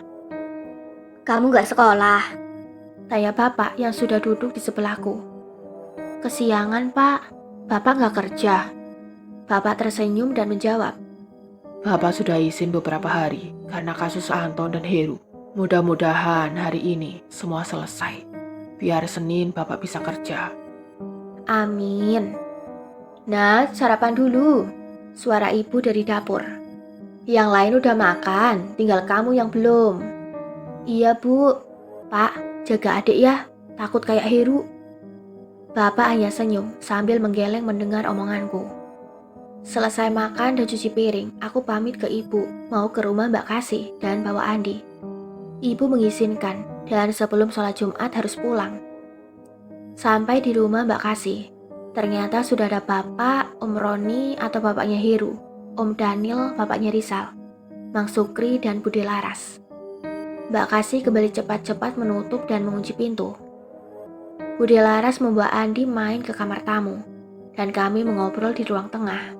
Kamu gak sekolah? Tanya bapak yang sudah duduk di sebelahku. Kesiangan pak, bapak gak kerja. Bapak tersenyum dan menjawab. Bapak sudah izin beberapa hari karena kasus Anton dan Heru. Mudah-mudahan hari ini semua selesai. Biar Senin Bapak bisa kerja. Amin. Nah, sarapan dulu. Suara ibu dari dapur. Yang lain udah makan, tinggal kamu yang belum. Iya bu. Pak, jaga adik ya, takut kayak Heru. Bapak hanya senyum sambil menggeleng mendengar omonganku. Selesai makan dan cuci piring, aku pamit ke ibu, mau ke rumah Mbak Kasih dan bawa Andi. Ibu mengizinkan, dan sebelum sholat Jumat harus pulang. Sampai di rumah Mbak Kasih, ternyata sudah ada bapak, Om Roni atau bapaknya Heru, Om Daniel, bapaknya Rizal, Mang Sukri dan Bude Laras. Mbak Kasih kembali cepat-cepat menutup dan mengunci pintu. Bude Laras membawa Andi main ke kamar tamu, dan kami mengobrol di ruang tengah.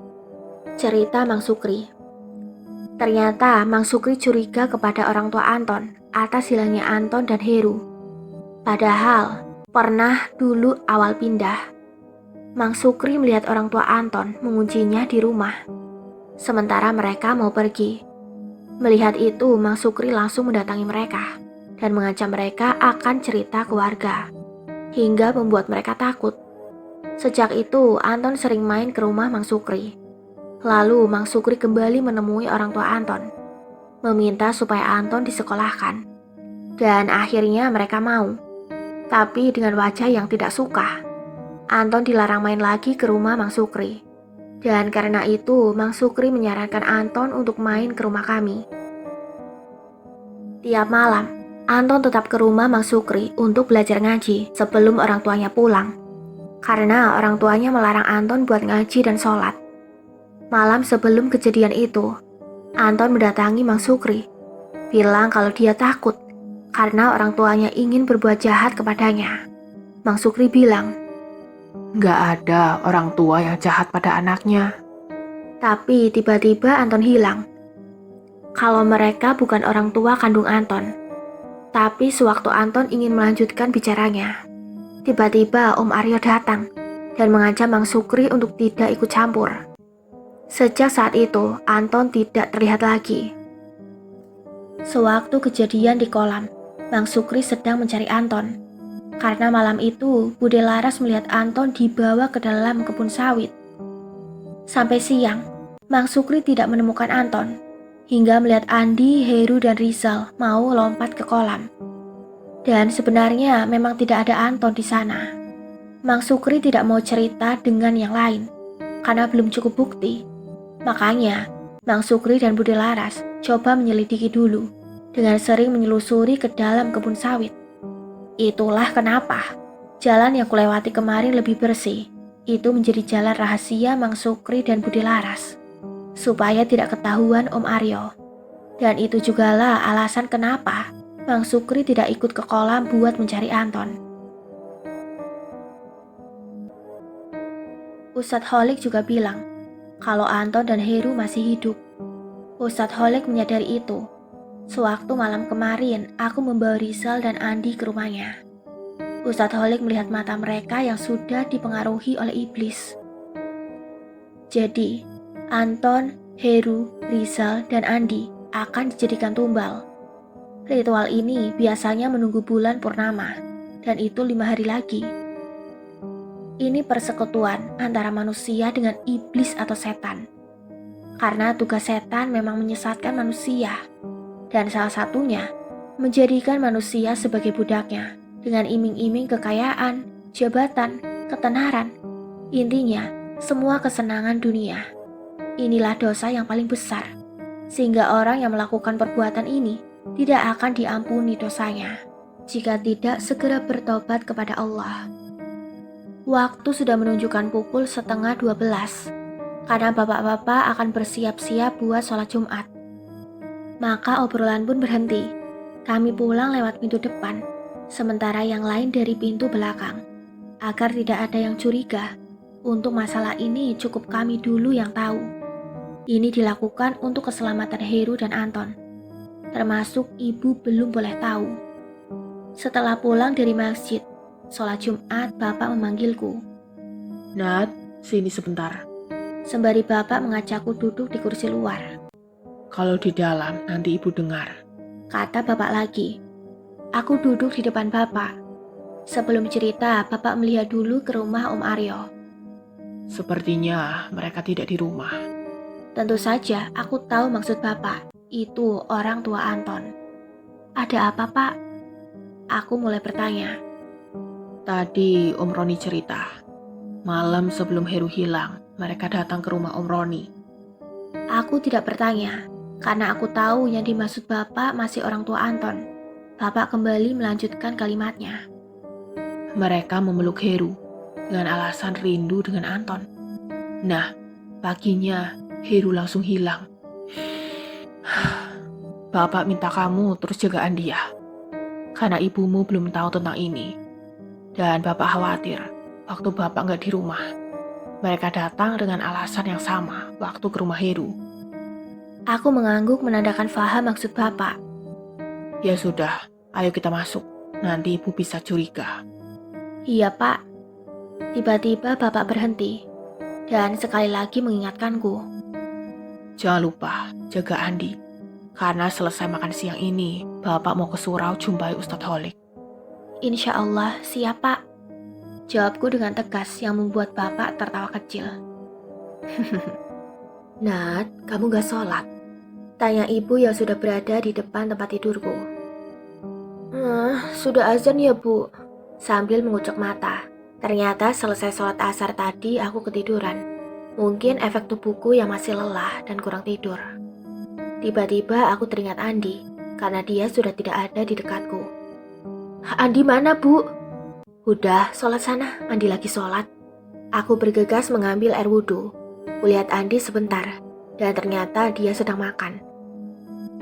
Cerita Mang Sukri. Ternyata Mang Sukri curiga kepada orang tua Anton atas hilangnya Anton dan Heru. Padahal pernah dulu awal pindah, Mang Sukri melihat orang tua Anton menguncinya di rumah, sementara mereka mau pergi. Melihat itu, Mang Sukri langsung mendatangi mereka dan mengancam mereka akan cerita ke warga, hingga membuat mereka takut. Sejak itu, Anton sering main ke rumah Mang Sukri. Lalu Mang Sukri kembali menemui orang tua Anton, meminta supaya Anton disekolahkan. Dan akhirnya mereka mau, tapi dengan wajah yang tidak suka. Anton dilarang main lagi ke rumah Mang Sukri. Dan karena itu, Mang Sukri menyarankan Anton untuk main ke rumah kami. Tiap malam, Anton tetap ke rumah Mang Sukri untuk belajar ngaji sebelum orang tuanya pulang. Karena orang tuanya melarang Anton buat ngaji dan sholat. Malam sebelum kejadian itu, Anton mendatangi Mang Sukri, bilang kalau dia takut karena orang tuanya ingin berbuat jahat kepadanya. Mang Sukri bilang, Nggak ada orang tua yang jahat pada anaknya. tapi tiba-tiba Anton hilang. Kalau mereka bukan orang tua kandung Anton. Tapi sewaktu Anton ingin melanjutkan bicaranya, tiba-tiba Om Aryo datang dan mengancam Mang Sukri untuk tidak ikut campur. Sejak saat itu, Anton tidak terlihat lagi. Sewaktu kejadian di kolam, Mang Sukri sedang mencari Anton. Karena malam itu, Bude Laras melihat Anton dibawa ke dalam kebun sawit. Sampai siang, Mang Sukri tidak menemukan Anton, hingga melihat Andi, Heru, dan Rizal mau lompat ke kolam. Dan sebenarnya memang tidak ada Anton di sana. Mang Sukri tidak mau cerita dengan yang lain, karena belum cukup bukti. Makanya, Mang Sukri dan Bude Laras coba menyelidiki dulu, dengan sering menyelusuri ke dalam kebun sawit. Itulah kenapa jalan yang kulewati kemarin lebih bersih. Itu menjadi jalan rahasia Mang Sukri dan Bude Laras, supaya tidak ketahuan Om Aryo. Dan itu jugalah alasan kenapa Mang Sukri tidak ikut ke kolam buat mencari Anton. Ustadz Holik juga bilang kalau Anton dan Heru masih hidup. Ustadz Holik menyadari itu. Sewaktu malam kemarin, aku membawa Rizal dan Andi ke rumahnya. Ustadz Holik melihat mata mereka yang sudah dipengaruhi oleh iblis. Jadi, Anton, Heru, Rizal, dan Andi akan dijadikan tumbal. Ritual ini biasanya menunggu bulan purnama, dan itu 5 hari lagi. Ini persekutuan antara manusia dengan iblis atau setan. Karena tugas setan memang menyesatkan manusia, dan salah satunya menjadikan manusia sebagai budaknya dengan iming-iming kekayaan, jabatan, ketenaran. Intinya, semua kesenangan dunia. Inilah dosa yang paling besar, sehingga orang yang melakukan perbuatan ini tidak akan diampuni dosanya jika tidak segera bertobat kepada Allah. Waktu sudah menunjukkan pukul 11:30, karena bapak-bapak akan bersiap-siap buat sholat Jumat. Maka obrolan pun berhenti. Kami pulang lewat pintu depan, sementara yang lain dari pintu belakang. Agar tidak ada yang curiga, untuk masalah ini cukup kami dulu yang tahu. Ini dilakukan untuk keselamatan Heru dan Anton. Termasuk ibu belum boleh tahu. Setelah pulang dari masjid, sholat Jumat, bapak memanggilku. Nat, sini sebentar. Sembari bapak mengajakku duduk di kursi luar. Kalau di dalam, nanti ibu dengar. Kata bapak lagi. Aku duduk di depan bapak. Sebelum cerita, bapak melihat dulu ke rumah Om Aryo. Sepertinya mereka tidak di rumah. Tentu saja aku tahu maksud bapak. Itu orang tua Anton. Ada apa, Pak? Aku mulai bertanya. Tadi Om Roni cerita, malam sebelum Heru hilang, mereka datang ke rumah Om Roni. Aku tidak bertanya, karena aku tahu yang dimaksud bapak masih orang tua Anton. Bapak kembali melanjutkan kalimatnya. Mereka memeluk Heru dengan alasan rindu dengan Anton. Nah, paginya Heru langsung hilang. Bapak minta kamu terus jagaan dia, karena ibumu belum tahu tentang ini. Dan Bapak khawatir waktu Bapak nggak di rumah, mereka datang dengan alasan yang sama waktu ke rumah Heru. Aku mengangguk menandakan faham maksud bapak. Ya sudah, ayo kita masuk. Nanti ibu bisa curiga. Iya, Pak. Tiba-tiba bapak berhenti dan sekali lagi mengingatkanku. Jangan lupa jaga Andi, karena selesai makan siang ini, Bapak mau ke surau jumpai Ustadz Holik. Insya Allah, siap, Pak. Jawabku dengan tegas yang membuat bapak tertawa kecil. Nat, kamu gak sholat? Tanya ibu yang sudah berada di depan tempat tidurku. Sudah azan ya, Bu. Sambil mengucek mata. Ternyata selesai sholat asar tadi aku ketiduran. Mungkin efek tubuhku yang masih lelah dan kurang tidur. Tiba-tiba aku teringat Andi, karena dia sudah tidak ada di dekatku. Andi mana, Bu? Udah, sholat sana. Andi lagi sholat. Aku bergegas mengambil air wudhu. Kulihat Andi sebentar, dan ternyata dia sedang makan.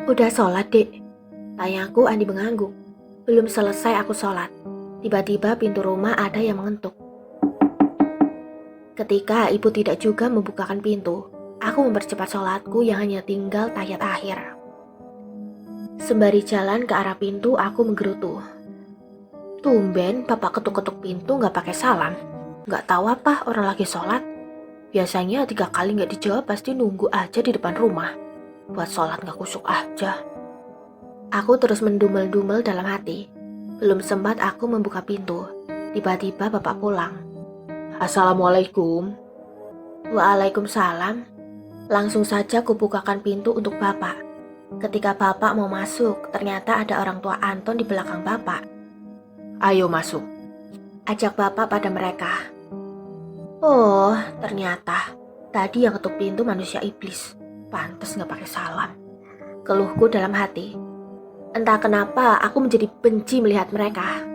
Udah sholat, Dek? Tanyaku. Andi mengangguk. Belum selesai aku sholat. Tiba-tiba pintu rumah ada yang mengetuk. Ketika ibu tidak juga membukakan pintu, aku mempercepat sholatku yang hanya tinggal tahiyat akhir. Sembari jalan ke arah pintu, aku menggerutu. Tumben bapak ketuk-ketuk pintu gak pakai salam. Gak tahu apa orang lagi sholat. Biasanya 3 kali gak dijawab pasti nunggu aja di depan rumah. Buat sholat gak khusyuk aja. Aku terus mendumel-dumel dalam hati. Belum sempat aku membuka pintu, tiba-tiba bapak pulang. Assalamualaikum. Waalaikumsalam. Langsung saja kubukakan pintu untuk bapak. Ketika bapak mau masuk, ternyata ada orang tua Anton di belakang bapak. Ayo masuk, ajak bapak pada mereka. Oh, ternyata tadi yang ketuk pintu manusia iblis. Pantes gak pakai salam. Keluhku dalam hati. Entah kenapa aku menjadi benci melihat mereka.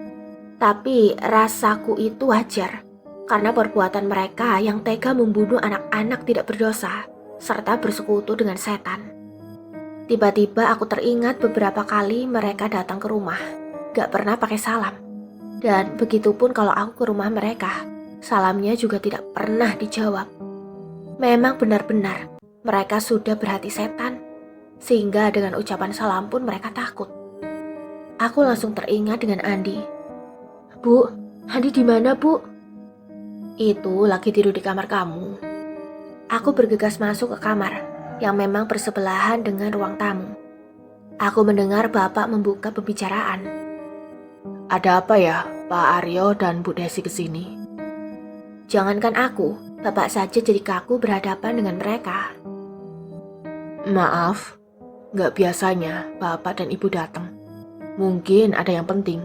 Tapi rasaku itu wajar, karena perbuatan mereka yang tega membunuh anak-anak tidak berdosa, serta bersekutu dengan setan. Tiba-tiba aku teringat beberapa kali mereka datang ke rumah, gak pernah pakai salam. Dan begitupun kalau aku ke rumah mereka, salamnya juga tidak pernah dijawab. Memang benar-benar mereka sudah berhati setan, sehingga dengan ucapan salam pun mereka takut. Aku langsung teringat dengan Andi. Bu, Andi di mana, Bu? Itu lagi tidur di kamar kamu. Aku bergegas masuk ke kamar yang memang bersebelahan dengan ruang tamu. Aku mendengar Bapak membuka pembicaraan. Ada apa ya, Pak Aryo dan Bu Desi kesini? Jangankan aku, Bapak saja jadi kaku berhadapan dengan mereka. Maaf, nggak biasanya Bapak dan Ibu datang. Mungkin ada yang penting.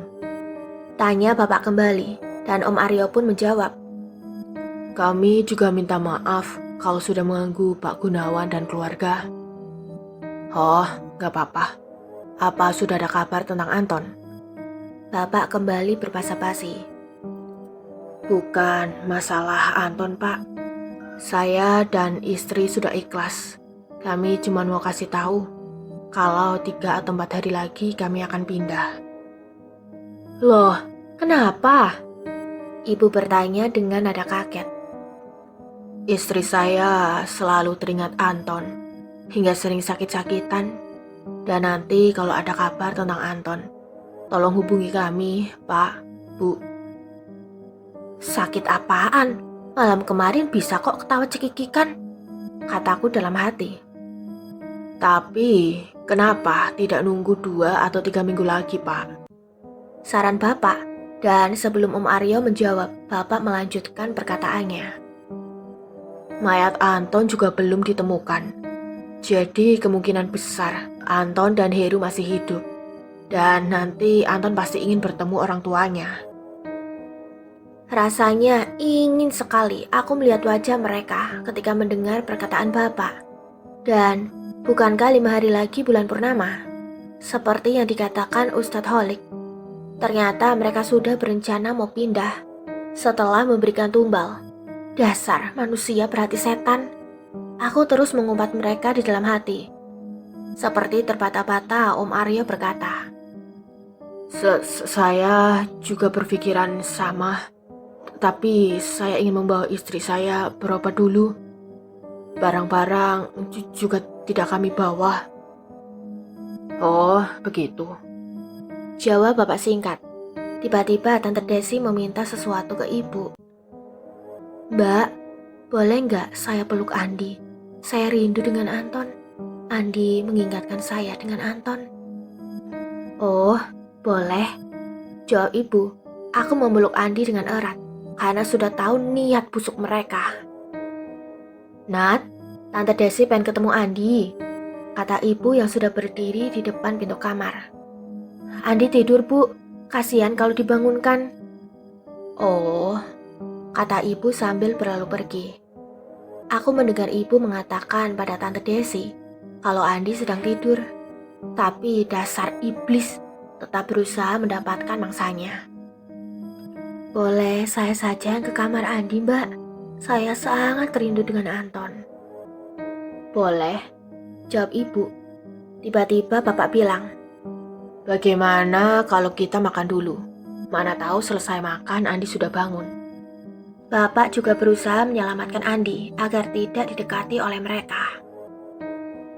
Tanya Bapak kembali, dan Om Aryo pun menjawab. Kami juga minta maaf kalau sudah mengganggu Pak Gunawan dan keluarga. Oh, nggak apa-apa. Apa sudah ada kabar tentang Anton? Bapak kembali berbasa-basi. Bukan masalah Anton, Pak. Saya dan istri sudah ikhlas. Kami cuma mau kasih tahu kalau 3 atau 4 hari lagi kami akan pindah. Loh, kenapa? Ibu bertanya dengan nada kaget. Istri saya selalu teringat Anton, hingga sering sakit-sakitan. Dan nanti kalau ada kabar tentang Anton, tolong hubungi kami, Pak, Bu. Sakit apaan? Malam kemarin bisa kok ketawa cekikikan, kataku dalam hati. Tapi, kenapa tidak nunggu 2 atau 3 minggu lagi, Pak? Saran Bapak, dan sebelum Om Aryo menjawab, Bapak melanjutkan perkataannya. Mayat Anton juga belum ditemukan. Jadi kemungkinan besar Anton dan Heru masih hidup. Dan nanti Anton pasti ingin bertemu orang tuanya. Rasanya ingin sekali aku melihat wajah mereka ketika mendengar perkataan Bapak. Dan bukankah 5 hari lagi bulan purnama? Seperti yang dikatakan Ustadz Holik. Ternyata mereka sudah berencana mau pindah setelah memberikan tumbal. Dasar manusia berhati setan. Aku terus mengumpat mereka di dalam hati. Seperti terbata-bata Om Aryo berkata. Saya juga berpikiran sama. Tapi saya ingin membawa istri saya berobat dulu. Barang-barang juga tidak kami bawa. Oh, begitu. Jawab Bapak singkat. Tiba-tiba Tante Desi meminta sesuatu ke Ibu. Mbak, boleh nggak saya peluk Andi? Saya rindu dengan Anton. Andi mengingatkan saya dengan Anton. Oh, boleh. Jawab Ibu. Aku memeluk Andi dengan erat karena sudah tahu niat busuk mereka. Nat, Tante Desi pengen ketemu Andi, kata Ibu yang sudah berdiri di depan pintu kamar. Andi tidur, Bu. Kasihan kalau dibangunkan. Oh, kata Ibu sambil berlalu pergi. Aku mendengar Ibu mengatakan pada Tante Desi kalau Andi sedang tidur. Tapi dasar iblis tetap berusaha mendapatkan mangsanya. Boleh saya saja ke kamar Andi, Mbak? Saya sangat rindu dengan Anton. Boleh, jawab Ibu. Tiba-tiba Bapak bilang, bagaimana kalau kita makan dulu? Mana tahu selesai makan Andi sudah bangun. Bapak juga berusaha menyelamatkan Andi agar tidak didekati oleh mereka.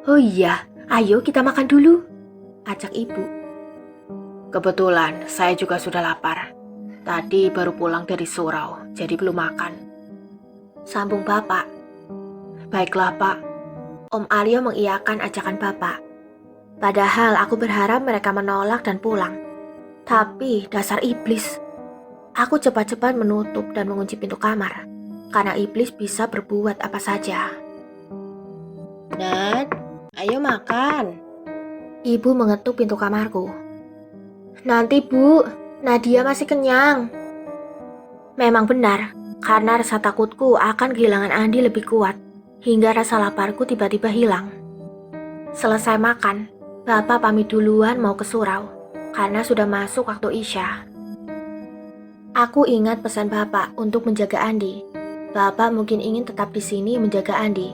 Oh iya, ayo kita makan dulu, ajak Ibu. Kebetulan saya juga sudah lapar. Tadi baru pulang dari surau, jadi belum makan. Sambung Bapak. Baiklah, Pak. Om Aryo mengiyakan ajakan Bapak. Padahal aku berharap mereka menolak dan pulang. Tapi dasar iblis. Aku cepat-cepat menutup dan mengunci pintu kamar. Karena iblis bisa berbuat apa saja. Nat, ayo makan. Ibu mengetuk pintu kamarku. Nanti, Bu. Nadia masih kenyang. Memang benar, karena rasa takutku akan kehilangan Andi lebih kuat, hingga rasa laparku tiba-tiba hilang. Selesai makan, Bapak pamit duluan mau ke surau, karena sudah masuk waktu Isya. Aku ingat pesan Bapak untuk menjaga Andi. Bapak mungkin ingin tetap di sini menjaga Andi.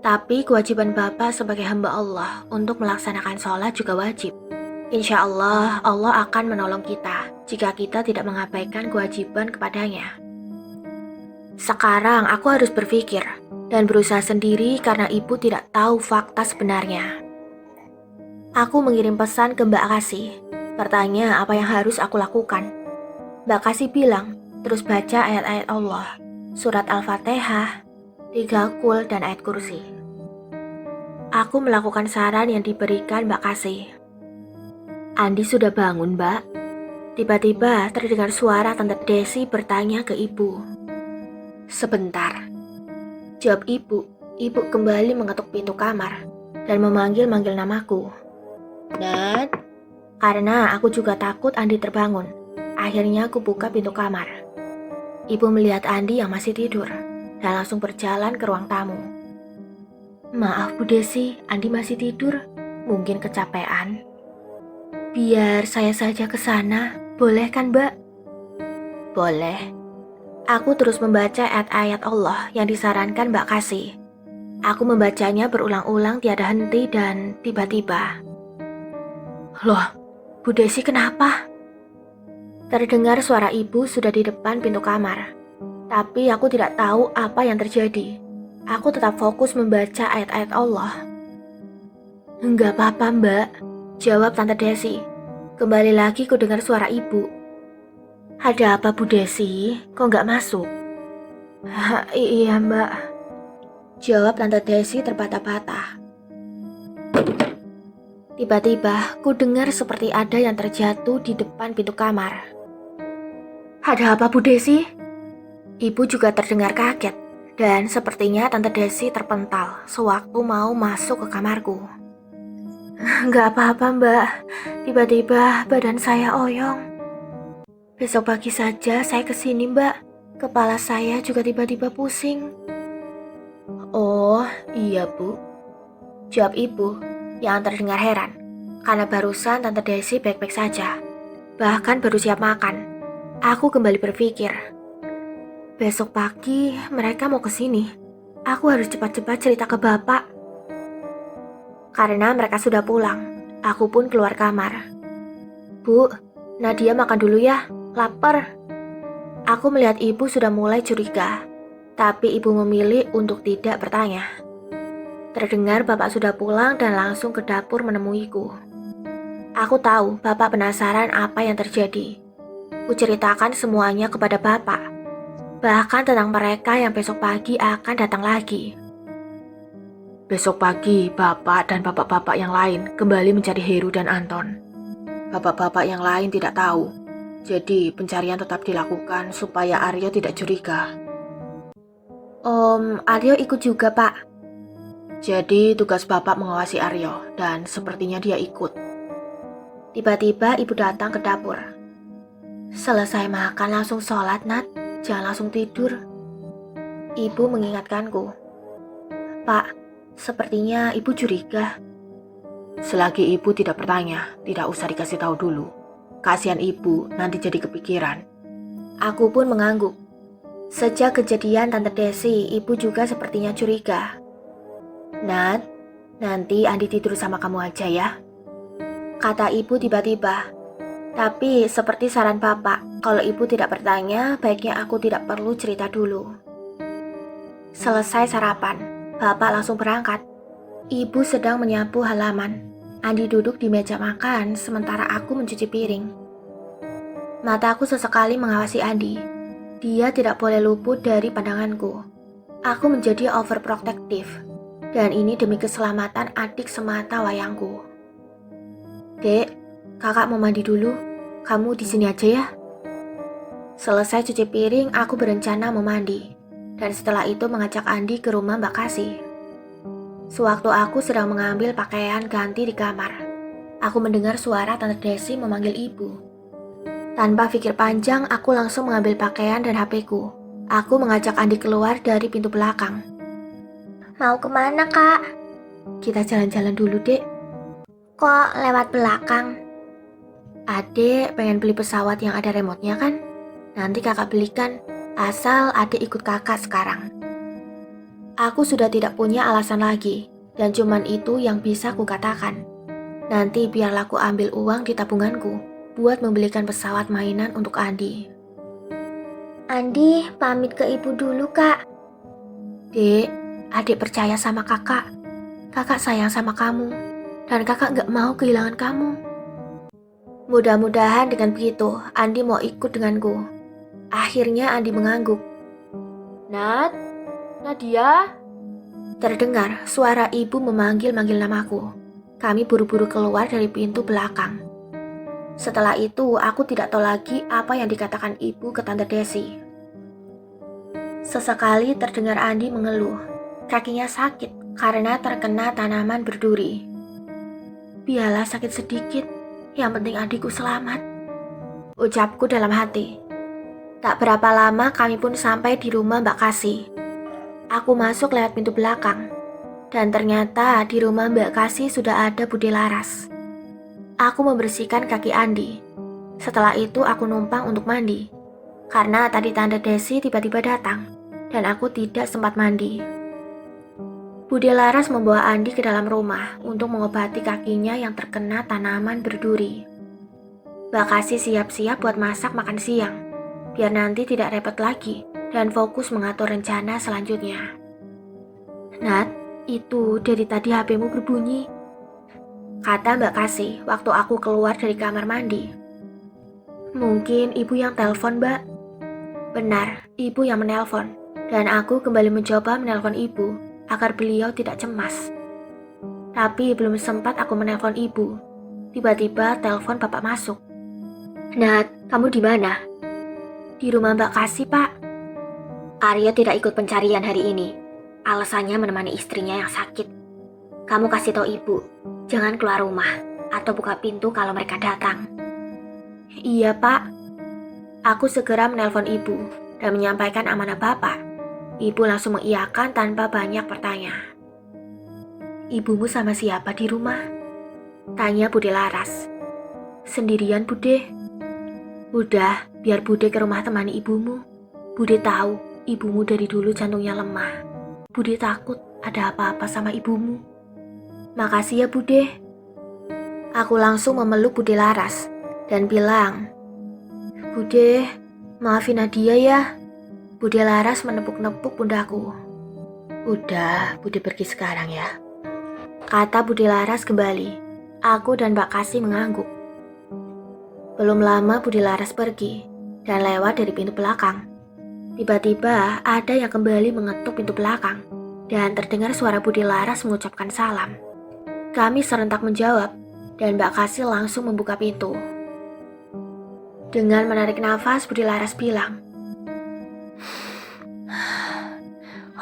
Tapi kewajiban Bapak sebagai hamba Allah untuk melaksanakan sholat juga wajib. Insya Allah, Allah akan menolong kita jika kita tidak mengabaikan kewajiban kepadanya. Sekarang aku harus berpikir dan berusaha sendiri karena ibu tidak tahu fakta sebenarnya. Aku mengirim pesan ke Mbak Kasih, bertanya apa yang harus aku lakukan. Mbak Kasih bilang, terus baca ayat-ayat Allah, surat Al-Fatihah, 3 Qul dan ayat kursi. Aku melakukan saran yang diberikan Mbak Kasih. Andi sudah bangun, Mbak. Tiba-tiba terdengar suara Tante Desi bertanya ke ibu. Sebentar. Jawab ibu. Ibu kembali mengetuk pintu kamar dan memanggil-manggil namaku. Nat. Karena aku juga takut Andi terbangun. Akhirnya aku buka pintu kamar. Ibu melihat Andi yang masih tidur dan langsung berjalan ke ruang tamu. Maaf Bu Desi, Andi masih tidur. Mungkin kecapean. Biar saya saja ke sana, boleh kan Mbak? Boleh. Aku terus membaca ayat-ayat Allah yang disarankan Mbak kasih. Aku membacanya berulang-ulang tiada henti dan tiba-tiba. Loh, Bu Desi kenapa? Terdengar suara ibu sudah di depan pintu kamar. Tapi aku tidak tahu apa yang terjadi. Aku tetap fokus membaca ayat-ayat Allah. Enggak apa-apa Mbak, jawab Tante Desi. Kembali lagi ku dengar suara ibu. Ada apa Bu Desi? Kok nggak masuk? Iya Mbak, jawab Tante Desi terbata-bata. Tiba-tiba ku dengar seperti ada yang terjatuh di depan pintu kamar. Ada apa Bu Desi? Ibu juga terdengar kaget dan sepertinya Tante Desi terpental sewaktu mau masuk ke kamarku. Nggak apa-apa Mbak, tiba-tiba badan saya oyong. Besok pagi saja saya kesini Mbak, kepala saya juga tiba-tiba pusing. Oh iya Bu, jawab ibu yang terdengar heran karena barusan Tante Desi baik-baik saja, bahkan baru siap makan. Aku kembali berpikir, besok pagi mereka mau kesini. Aku harus cepat-cepat cerita ke Bapak. Karena mereka sudah pulang, aku pun keluar kamar. Bu, Nadia makan dulu ya, lapar. Aku melihat ibu sudah mulai curiga, tapi ibu memilih untuk tidak bertanya. Terdengar Bapak sudah pulang dan langsung ke dapur menemuiku. Aku tahu Bapak penasaran apa yang terjadi. Kuceritakan semuanya kepada Bapak, bahkan tentang mereka yang besok pagi akan datang lagi. Besok pagi, Bapak dan bapak-bapak yang lain kembali mencari Heru dan Anton. Bapak-bapak yang lain tidak tahu, jadi pencarian tetap dilakukan supaya Aryo tidak curiga. Om Aryo ikut juga Pak. Jadi tugas Bapak mengawasi Aryo dan sepertinya dia ikut. Tiba-tiba ibu datang ke dapur. Selesai makan langsung sholat Nat, jangan langsung tidur. Ibu mengingatkanku. Pak, sepertinya ibu curiga. Selagi ibu tidak bertanya, tidak usah dikasih tahu dulu. Kasihan ibu nanti jadi kepikiran. Aku pun mengangguk. Sejak kejadian Tante Desi, ibu juga sepertinya curiga. Nat, nanti Andi tidur sama kamu aja ya, kata ibu tiba-tiba. Tapi seperti saran Bapak, kalau ibu tidak bertanya, baiknya aku tidak perlu cerita dulu. Selesai sarapan, Bapak langsung berangkat. Ibu sedang menyapu halaman. Andi duduk di meja makan, sementara aku mencuci piring. Mataku sesekali mengawasi Andi. Dia tidak boleh luput dari pandanganku. Aku menjadi overprotective, dan ini demi keselamatan adik semata wayangku. Dek, kakak mau mandi dulu. Kamu di sini aja ya. Selesai cuci piring, aku berencana mau mandi. Dan setelah itu mengajak Andi ke rumah Mbak Kasih. Sewaktu aku sedang mengambil pakaian ganti di kamar, aku mendengar suara Tante Desi memanggil ibu. Tanpa pikir panjang, aku langsung mengambil pakaian dan HP-ku. Aku mengajak Andi keluar dari pintu belakang. Mau kemana Kak? Kita jalan-jalan dulu dek. Kok lewat belakang? Adek pengen beli pesawat yang ada remote-nya kan? Nanti kakak belikan, asal adek ikut kakak sekarang. Aku sudah tidak punya alasan lagi, dan cuman itu yang bisa kukatakan. Nanti biarlah aku ambil uang di tabunganku, buat membelikan pesawat mainan untuk Andi. Andi, pamit ke ibu dulu Kak. Dek, adek percaya sama kakak. Kakak sayang sama kamu, dan kakak gak mau kehilangan kamu. Mudah-mudahan dengan begitu, Andi mau ikut denganku. Akhirnya Andi mengangguk. Nat, Nadia. Terdengar suara ibu memanggil-manggil namaku. Kami buru-buru keluar dari pintu belakang. Setelah itu, aku tidak tahu lagi apa yang dikatakan ibu ke Tante Desi. Sesekali terdengar Andi mengeluh. Kakinya sakit karena terkena tanaman berduri. Biarlah sakit sedikit, yang penting adikku selamat, ucapku dalam hati. Tak berapa lama kami pun sampai di rumah Mbak Kasih. Aku masuk lewat pintu belakang, dan ternyata di rumah Mbak Kasih sudah ada Bude Laras. Aku membersihkan kaki Andi. Setelah itu aku numpang untuk mandi, karena tadi Tante Desi tiba-tiba datang, dan aku tidak sempat mandi. Bude Laras membawa Andi ke dalam rumah untuk mengobati kakinya yang terkena tanaman berduri. Mbak Kasih siap-siap buat masak makan siang, biar nanti tidak repot lagi dan fokus mengatur rencana selanjutnya. Nat, itu dari tadi HP-mu berbunyi, kata Mbak Kasih waktu aku keluar dari kamar mandi. Mungkin ibu yang telepon, Mbak. Benar, ibu yang menelpon, dan aku kembali mencoba menelpon ibu agar beliau tidak cemas. Tapi belum sempat aku menelpon ibu, tiba-tiba telepon bapak masuk. Nat, kamu di mana? Di rumah Mbak Kasih, Pak. Aryo tidak ikut pencarian hari ini. Alasannya menemani istrinya yang sakit. Kamu kasih tahu ibu, jangan keluar rumah atau buka pintu kalau mereka datang. Iya, Pak. Aku segera menelpon ibu dan menyampaikan amanah bapak. Ibu langsung mengiyakan tanpa banyak bertanya. Ibumu sama siapa di rumah? Tanya Bude Laras. Sendirian, Bude. Udah, biar Bude ke rumah temani ibumu. Bude tahu ibumu dari dulu jantungnya lemah. Bude takut ada apa-apa sama ibumu. Makasih ya, Bude. Aku langsung memeluk Bude Laras dan bilang, Bude, maafin Nadia ya. Bude Laras menepuk-nepuk pundakku. Udah, Bude pergi sekarang ya, kata Bude Laras kembali. Aku dan Mbak Kasih mengangguk. Belum lama Bude Laras pergi dan lewat dari pintu belakang. Tiba-tiba ada yang kembali mengetuk pintu belakang dan terdengar suara Bude Laras mengucapkan salam. Kami serentak menjawab dan Mbak Kasih langsung membuka pintu. Dengan menarik nafas, Bude Laras bilang,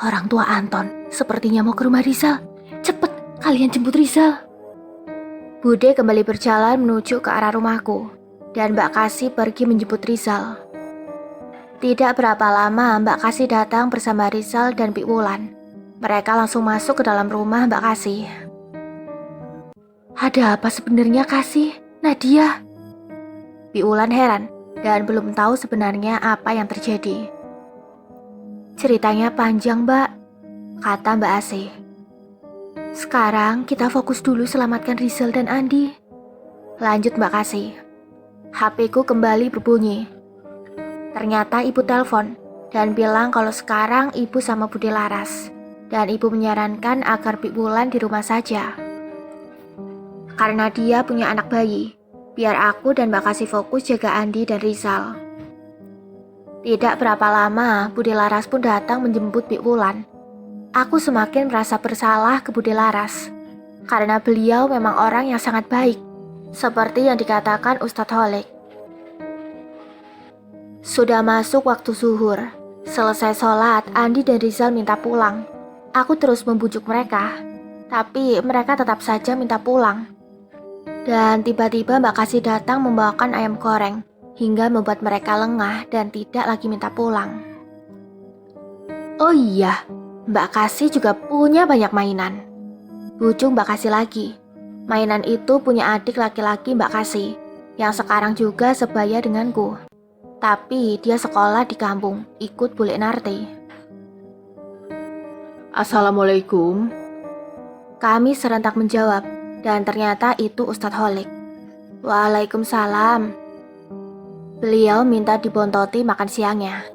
orang tua Anton sepertinya mau ke rumah Rizal. Cepet, kalian jemput Rizal. Bude kembali berjalan menuju ke arah rumahku, dan Mbak Kasih pergi menjemput Rizal. Tidak berapa lama Mbak Kasih datang bersama Rizal dan Pik Wulan. Mereka langsung masuk ke dalam rumah Mbak Kasih. Ada apa sebenarnya, Kasih? Nadia? Pik Wulan heran dan belum tahu sebenarnya apa yang terjadi. Ceritanya panjang, Mbak, kata Mbak Asih. Sekarang kita fokus dulu selamatkan Rizal dan Andi, lanjut Mbak Kasih. HP-ku kembali berbunyi. Ternyata ibu telepon dan bilang kalau sekarang ibu sama Bude Laras, dan ibu menyarankan agar Pik Wulan di rumah saja. Karena dia punya anak bayi, biar aku dan Mbak Kasih fokus jaga Andi dan Rizal. Tidak berapa lama, Bude Laras pun datang menjemput Pik Wulan. Aku semakin merasa bersalah ke Bude Laras, karena beliau memang orang yang sangat baik, seperti yang dikatakan Ustadz Holik. Sudah masuk waktu zuhur. Selesai sholat, Andi dan Rizal minta pulang. Aku terus membujuk mereka, tapi mereka tetap saja minta pulang. Dan tiba-tiba Mbak Kasih datang membawakan ayam goreng, hingga membuat mereka lengah dan tidak lagi minta pulang. Oh iya, Mbak Kasih juga punya banyak mainan. Bujuk Mbak Kasih lagi. Mainan itu punya adik laki-laki Mbak Kasih, yang sekarang juga sebaya denganku. Tapi dia sekolah di kampung, ikut bule narti. Assalamualaikum. Kami serentak menjawab, dan ternyata itu Ustadz Holik. Waalaikumsalam. Beliau minta dibontoti makan siangnya.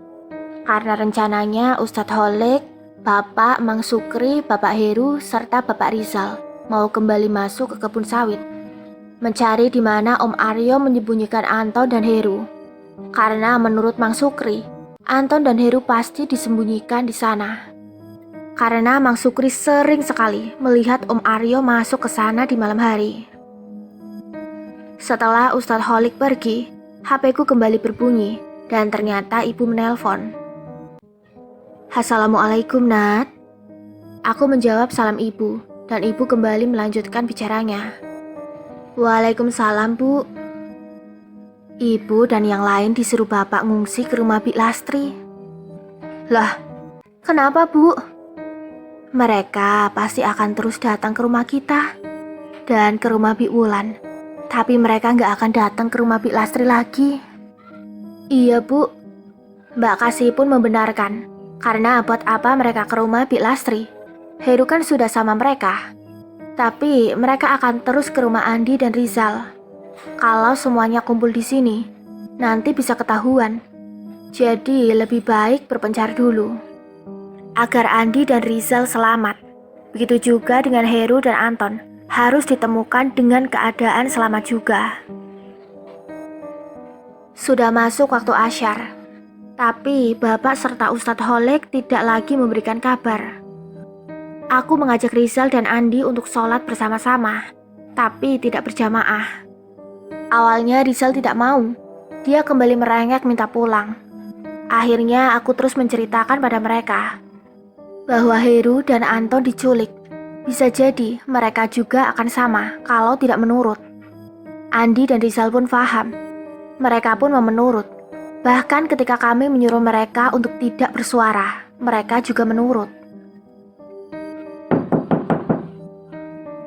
Karena rencananya Ustadz Holik, Bapak Mang Sukri, Bapak Heru, serta Bapak Rizal mau kembali masuk ke kebun sawit, mencari di mana Om Aryo menyembunyikan Anton dan Heru. Karena menurut Mang Sukri, Anton dan Heru pasti disembunyikan di sana. Karena Mang Sukri sering sekali melihat Om Aryo masuk ke sana di malam hari. Setelah Ustadz Holik pergi, HP-ku kembali berbunyi dan ternyata ibu menelpon. Assalamualaikum, Nat. Aku menjawab salam ibu dan ibu kembali melanjutkan bicaranya. Waalaikumsalam, Bu. Ibu dan yang lain disuruh bapak ngungsi ke rumah Bik Lastri. Lah, kenapa, Bu? Mereka pasti akan terus datang ke rumah kita dan ke rumah Bik Wulan. Tapi mereka nggak akan datang ke rumah Bik Lastri lagi. Iya, Bu. Mbak Kasih pun membenarkan. Karena buat apa mereka ke rumah Bik Lastri? Heru kan sudah sama mereka. Tapi mereka akan terus ke rumah Andi dan Rizal. Kalau semuanya kumpul di sini, nanti bisa ketahuan. Jadi lebih baik berpencar dulu. Agar Andi dan Rizal selamat. Begitu juga dengan Heru dan Anton. Harus ditemukan dengan keadaan selamat juga. Sudah masuk waktu asyar. Tapi Bapak serta Ustadz Holik tidak lagi memberikan kabar. Aku mengajak Rizal dan Andi untuk sholat bersama-sama, tapi tidak berjamaah. Awalnya Rizal tidak mau, dia kembali merengek minta pulang. Akhirnya aku terus menceritakan pada mereka bahwa Heru dan Anton diculik. Bisa jadi mereka juga akan sama kalau tidak menurut. Andi dan Rizal pun paham. Mereka pun mau menurut. Bahkan ketika kami menyuruh mereka untuk tidak bersuara, mereka juga menurut.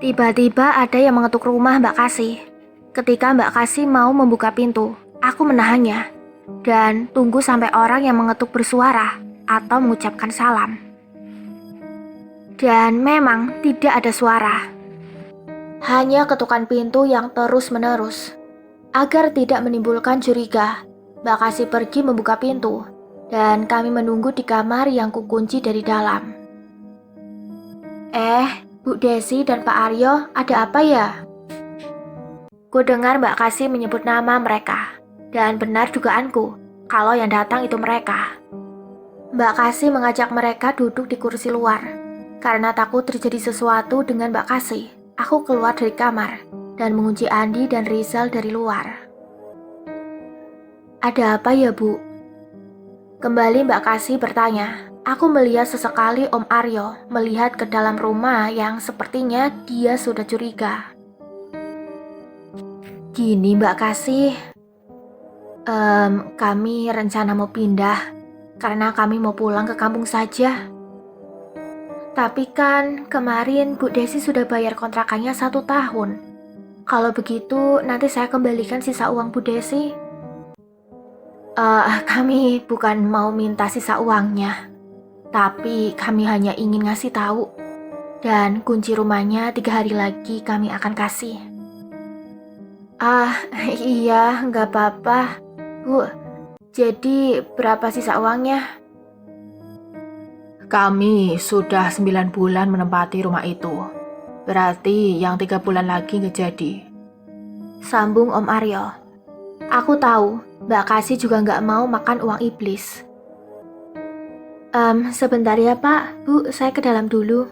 Tiba-tiba ada yang mengetuk rumah Mbak Kasih. Ketika Mbak Kasih mau membuka pintu, aku menahannya dan tunggu sampai orang yang mengetuk bersuara atau mengucapkan salam. Dan memang tidak ada suara. Hanya ketukan pintu yang terus-menerus. Agar tidak menimbulkan curiga, Mbak Kasih pergi membuka pintu dan kami menunggu di kamar yang kukunci dari dalam. Bu Desi dan Pak Aryo, ada apa ya? Ku dengar Mbak Kasih menyebut nama mereka, dan benar dugaanku kalau yang datang itu mereka. Mbak Kasih mengajak mereka duduk di kursi luar. Karena takut terjadi sesuatu dengan Mbak Kasih, aku keluar dari kamar dan mengunci Andi dan Rizal dari luar. Ada apa ya, Bu? Kembali Mbak Kasih bertanya. Aku melihat sesekali Om Aryo melihat ke dalam rumah yang sepertinya dia sudah curiga. Gini Mbak Kasih, kami rencana mau pindah karena kami mau pulang ke kampung saja. Tapi kan kemarin Bu Desi sudah bayar kontrakannya 1 tahun. Kalau begitu nanti saya kembalikan sisa uang Bu Desi. Kami bukan mau minta sisa uangnya. Tapi kami hanya ingin ngasih tahu. Dan kunci rumahnya 3 hari lagi kami akan kasih. Iya, nggak apa-apa. Bu, jadi berapa sisa uangnya? Kami sudah 9 bulan menempati rumah itu. Berarti yang 3 bulan lagi ngejadi. Sambung Om Aryo. Aku tahu, Mbak Kasih juga nggak mau makan uang iblis. Sebentar ya Pak, Bu, saya ke dalam dulu.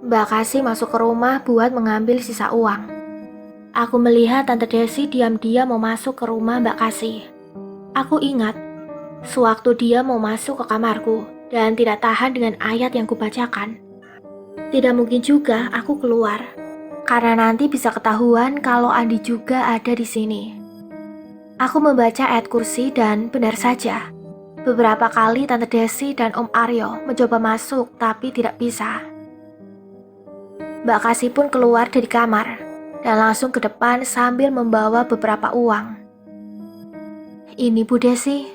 Mbak Kasih masuk ke rumah buat mengambil sisa uang. Aku melihat Tante Desi diam-diam mau masuk ke rumah Mbak Kasih. Aku ingat, sewaktu dia mau masuk ke kamarku dan tidak tahan dengan ayat yang kubacakan. Tidak mungkin juga aku keluar, karena nanti bisa ketahuan kalau Andi juga ada di sini. Aku membaca ayat kursi dan benar saja. Beberapa kali Tante Desi dan Om Aryo mencoba masuk tapi tidak bisa. Mbak Kasih pun keluar dari kamar dan langsung ke depan sambil membawa beberapa uang. Ini Bu Desi,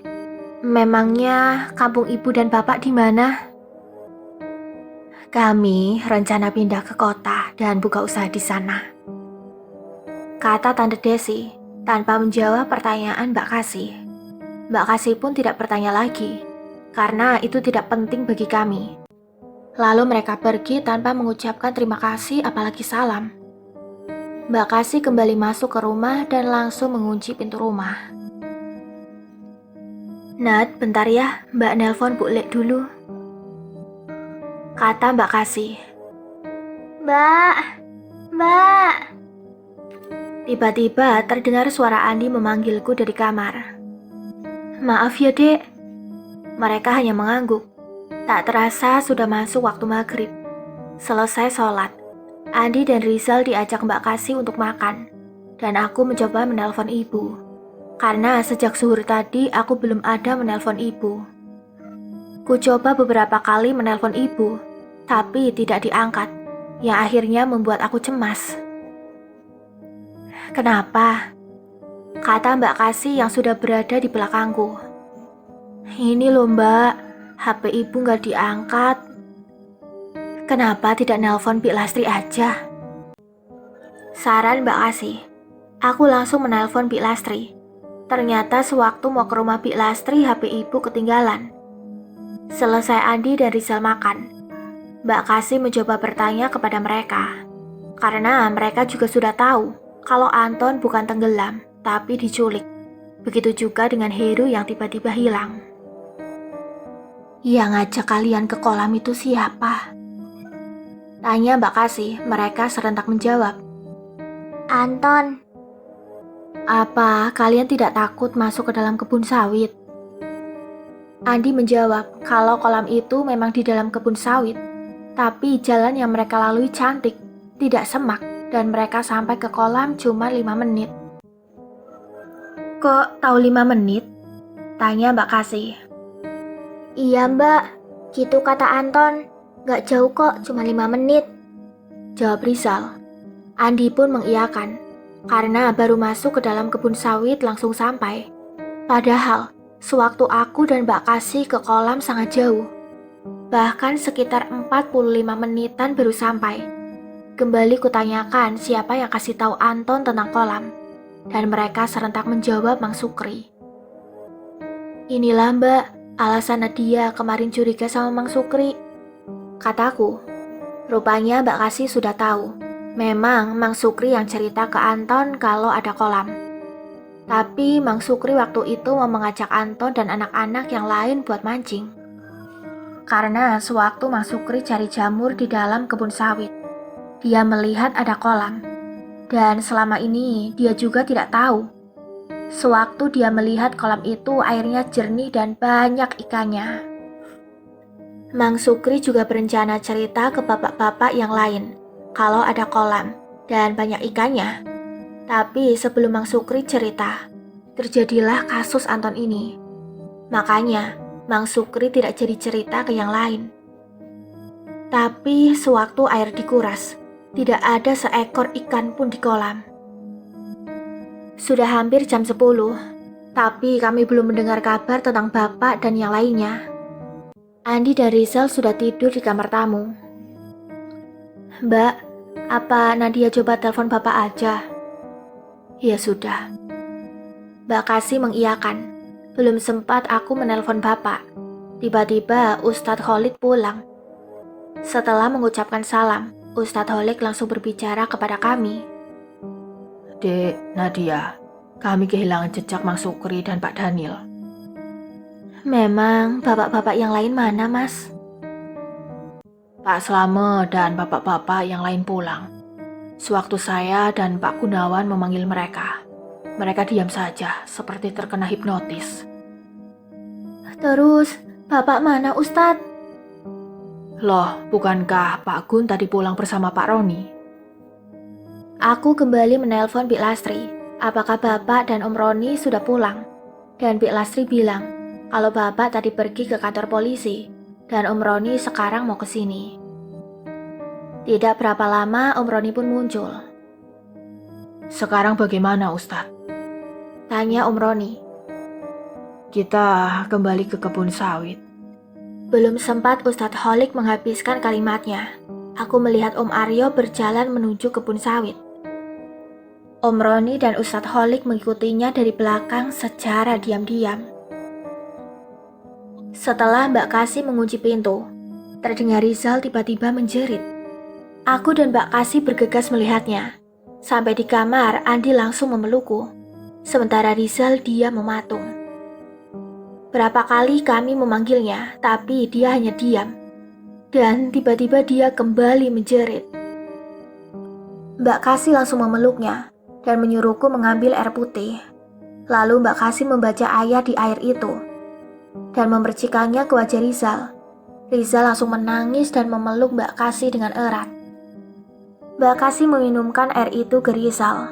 memangnya kampung Ibu dan Bapak di mana? Kami rencana pindah ke kota dan buka usaha di sana, kata Tante Desi tanpa menjawab pertanyaan Mbak Kasih. Mbak Kasih pun tidak bertanya lagi, karena itu tidak penting bagi kami. Lalu mereka pergi tanpa mengucapkan terima kasih apalagi salam. Mbak Kasih kembali masuk ke rumah dan langsung mengunci pintu rumah. Nat, bentar ya, Mbak nelpon Bu Lek dulu, kata Mbak Kasih. Mbak. Tiba-tiba terdengar suara Andi memanggilku dari kamar. Maaf ya dek. Mereka hanya mengangguk. Tak terasa sudah masuk waktu maghrib. Selesai sholat, Andi dan Rizal diajak Mbak Kasih untuk makan. Dan aku mencoba menelpon ibu. Karena sejak zuhur tadi aku belum ada menelpon ibu. Ku coba beberapa kali menelpon ibu, tapi tidak diangkat, yang akhirnya membuat aku cemas. Kenapa? Kata Mbak Kasih yang sudah berada di belakangku. Ini loh Mbak, HP ibu gak diangkat. Kenapa tidak nelpon Bik Lastri aja? Saran Mbak Kasih. Aku langsung menelpon Bik Lastri. Ternyata sewaktu mau ke rumah Bik Lastri, HP ibu ketinggalan. Selesai Andi dan Rizal makan, Mbak Kasih mencoba bertanya kepada mereka. Karena mereka juga sudah tahu kalau Anton bukan tenggelam, tapi diculik. Begitu juga dengan Heru yang tiba-tiba hilang. Yang ngajak kalian ke kolam itu siapa? Tanya Mbak Kasih, mereka serentak menjawab. Anton. Apa kalian tidak takut masuk ke dalam kebun sawit? Andi menjawab kalau kolam itu memang di dalam kebun sawit, tapi jalan yang mereka lalui cantik, tidak semak, dan mereka sampai ke kolam cuma 5 menit. Kok tahu 5 menit? Tanya Mbak Kasih. Iya mbak, gitu kata Anton. Gak jauh kok, cuma 5 menit. Jawab Rizal. Andi pun mengiyakan, karena baru masuk ke dalam kebun sawit langsung sampai. Padahal, sewaktu aku dan Mbak Kasih ke kolam sangat jauh. Bahkan sekitar 45 menitan baru sampai. Kembali kutanyakan siapa yang kasih tahu Anton tentang kolam. Dan mereka serentak menjawab Mang Sukri. Inilah Mbak, alasan Nadia kemarin curiga sama Mang Sukri. Kataku, rupanya Mbak Kasih sudah tahu. Memang Mang Sukri yang cerita ke Anton kalau ada kolam. Tapi Mang Sukri waktu itu mau mengajak Anton dan anak-anak yang lain buat mancing. Karena sewaktu Mang Sukri cari jamur di dalam kebun sawit, dia melihat ada kolam. Dan selama ini dia juga tidak tahu. Sewaktu dia melihat kolam itu airnya jernih dan banyak ikannya. Mang Sukri juga berencana cerita ke bapak-bapak yang lain kalau ada kolam dan banyak ikannya. Tapi sebelum Mang Sukri cerita, terjadilah kasus Anton ini. Makanya Mang Sukri tidak jadi cerita ke yang lain. Tapi sewaktu air dikuras, tidak ada seekor ikan pun di kolam. Sudah hampir jam 10, tapi kami belum mendengar kabar tentang bapak dan yang lainnya. Andi dan Rizal sudah tidur di kamar tamu. Mbak, apa Nadia coba telepon bapak aja? Ya sudah. Mbak Kasih mengiyakan. Belum sempat aku menelpon bapak. Tiba-tiba Ustadz Khalid pulang. Setelah mengucapkan salam, Ustadz Khalid langsung berbicara kepada kami. Dek, Nadia, kami kehilangan jejak Mang Sukri dan Pak Daniel. Memang bapak-bapak yang lain mana, Mas? Pak Slamet dan bapak-bapak yang lain pulang. Sewaktu saya dan Pak Gunawan memanggil mereka, mereka diam saja seperti terkena hipnotis. Terus, bapak mana, Ustadz? Loh, bukankah Pak Gun tadi pulang bersama Pak Roni? Aku kembali menelpon Bik Lastri. Apakah bapak dan Om Roni sudah pulang? Dan Bik Lastri bilang, kalau bapak tadi pergi ke kantor polisi, dan Om Roni sekarang mau ke sini. Tidak berapa lama Om Roni pun muncul. Sekarang bagaimana, Ustadz? Tanya Om Roni. Kita kembali ke kebun sawit. Belum sempat Ustadz Holik menghabiskan kalimatnya, aku melihat Om Aryo berjalan menuju kebun sawit. Om Roni dan Ustadz Holik mengikutinya dari belakang secara diam-diam. Setelah Mbak Kasih mengunci pintu, terdengar Rizal tiba-tiba menjerit. Aku dan Mbak Kasih bergegas melihatnya. Sampai di kamar, Andi langsung memelukku. Sementara Rizal dia mematung. Berapa kali kami memanggilnya, tapi dia hanya diam. Dan tiba-tiba dia kembali menjerit. Mbak Kasih langsung memeluknya, dan menyuruhku mengambil air putih. Lalu Mbak Kasih membaca ayat di air itu dan memercikannya ke wajah Rizal. Rizal langsung menangis dan memeluk Mbak Kasih dengan erat. Mbak Kasih meminumkan air itu ke Rizal.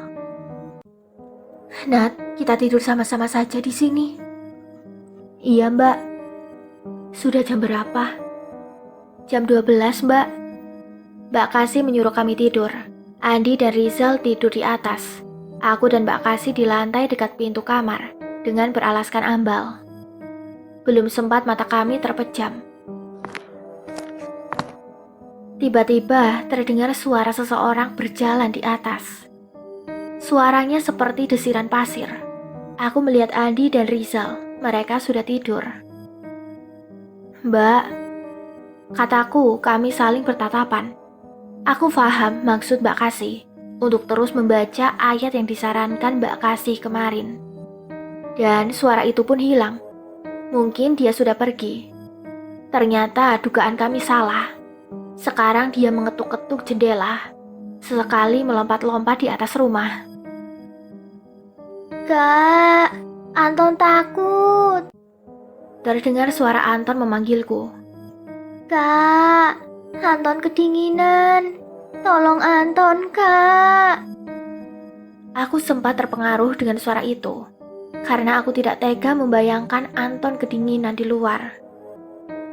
"Nat, kita tidur sama-sama saja di sini." "Iya, Mbak." "Sudah jam berapa?" "Jam 12, Mbak." Mbak Kasih menyuruh kami tidur. Andi dan Rizal tidur di atas. Aku dan Mbak Kasih di lantai dekat pintu kamar dengan beralaskan ambal. Belum sempat mata kami terpejam. Tiba-tiba terdengar suara seseorang berjalan di atas. Suaranya seperti desiran pasir. Aku melihat Andi dan Rizal. Mereka sudah tidur. "Mbak," kataku, kami saling bertatapan. Aku paham maksud Mbak Kasih untuk terus membaca ayat yang disarankan Mbak Kasih kemarin. Dan suara itu pun hilang. Mungkin dia sudah pergi. Ternyata dugaan kami salah. Sekarang dia mengetuk-ketuk jendela. Sesekali melompat-lompat di atas rumah. Kak, Anton takut. Terdengar suara Anton memanggilku. Kak, Anton kedinginan. Tolong Anton, Kak. Aku sempat terpengaruh dengan suara itu, karena aku tidak tega membayangkan Anton kedinginan di luar.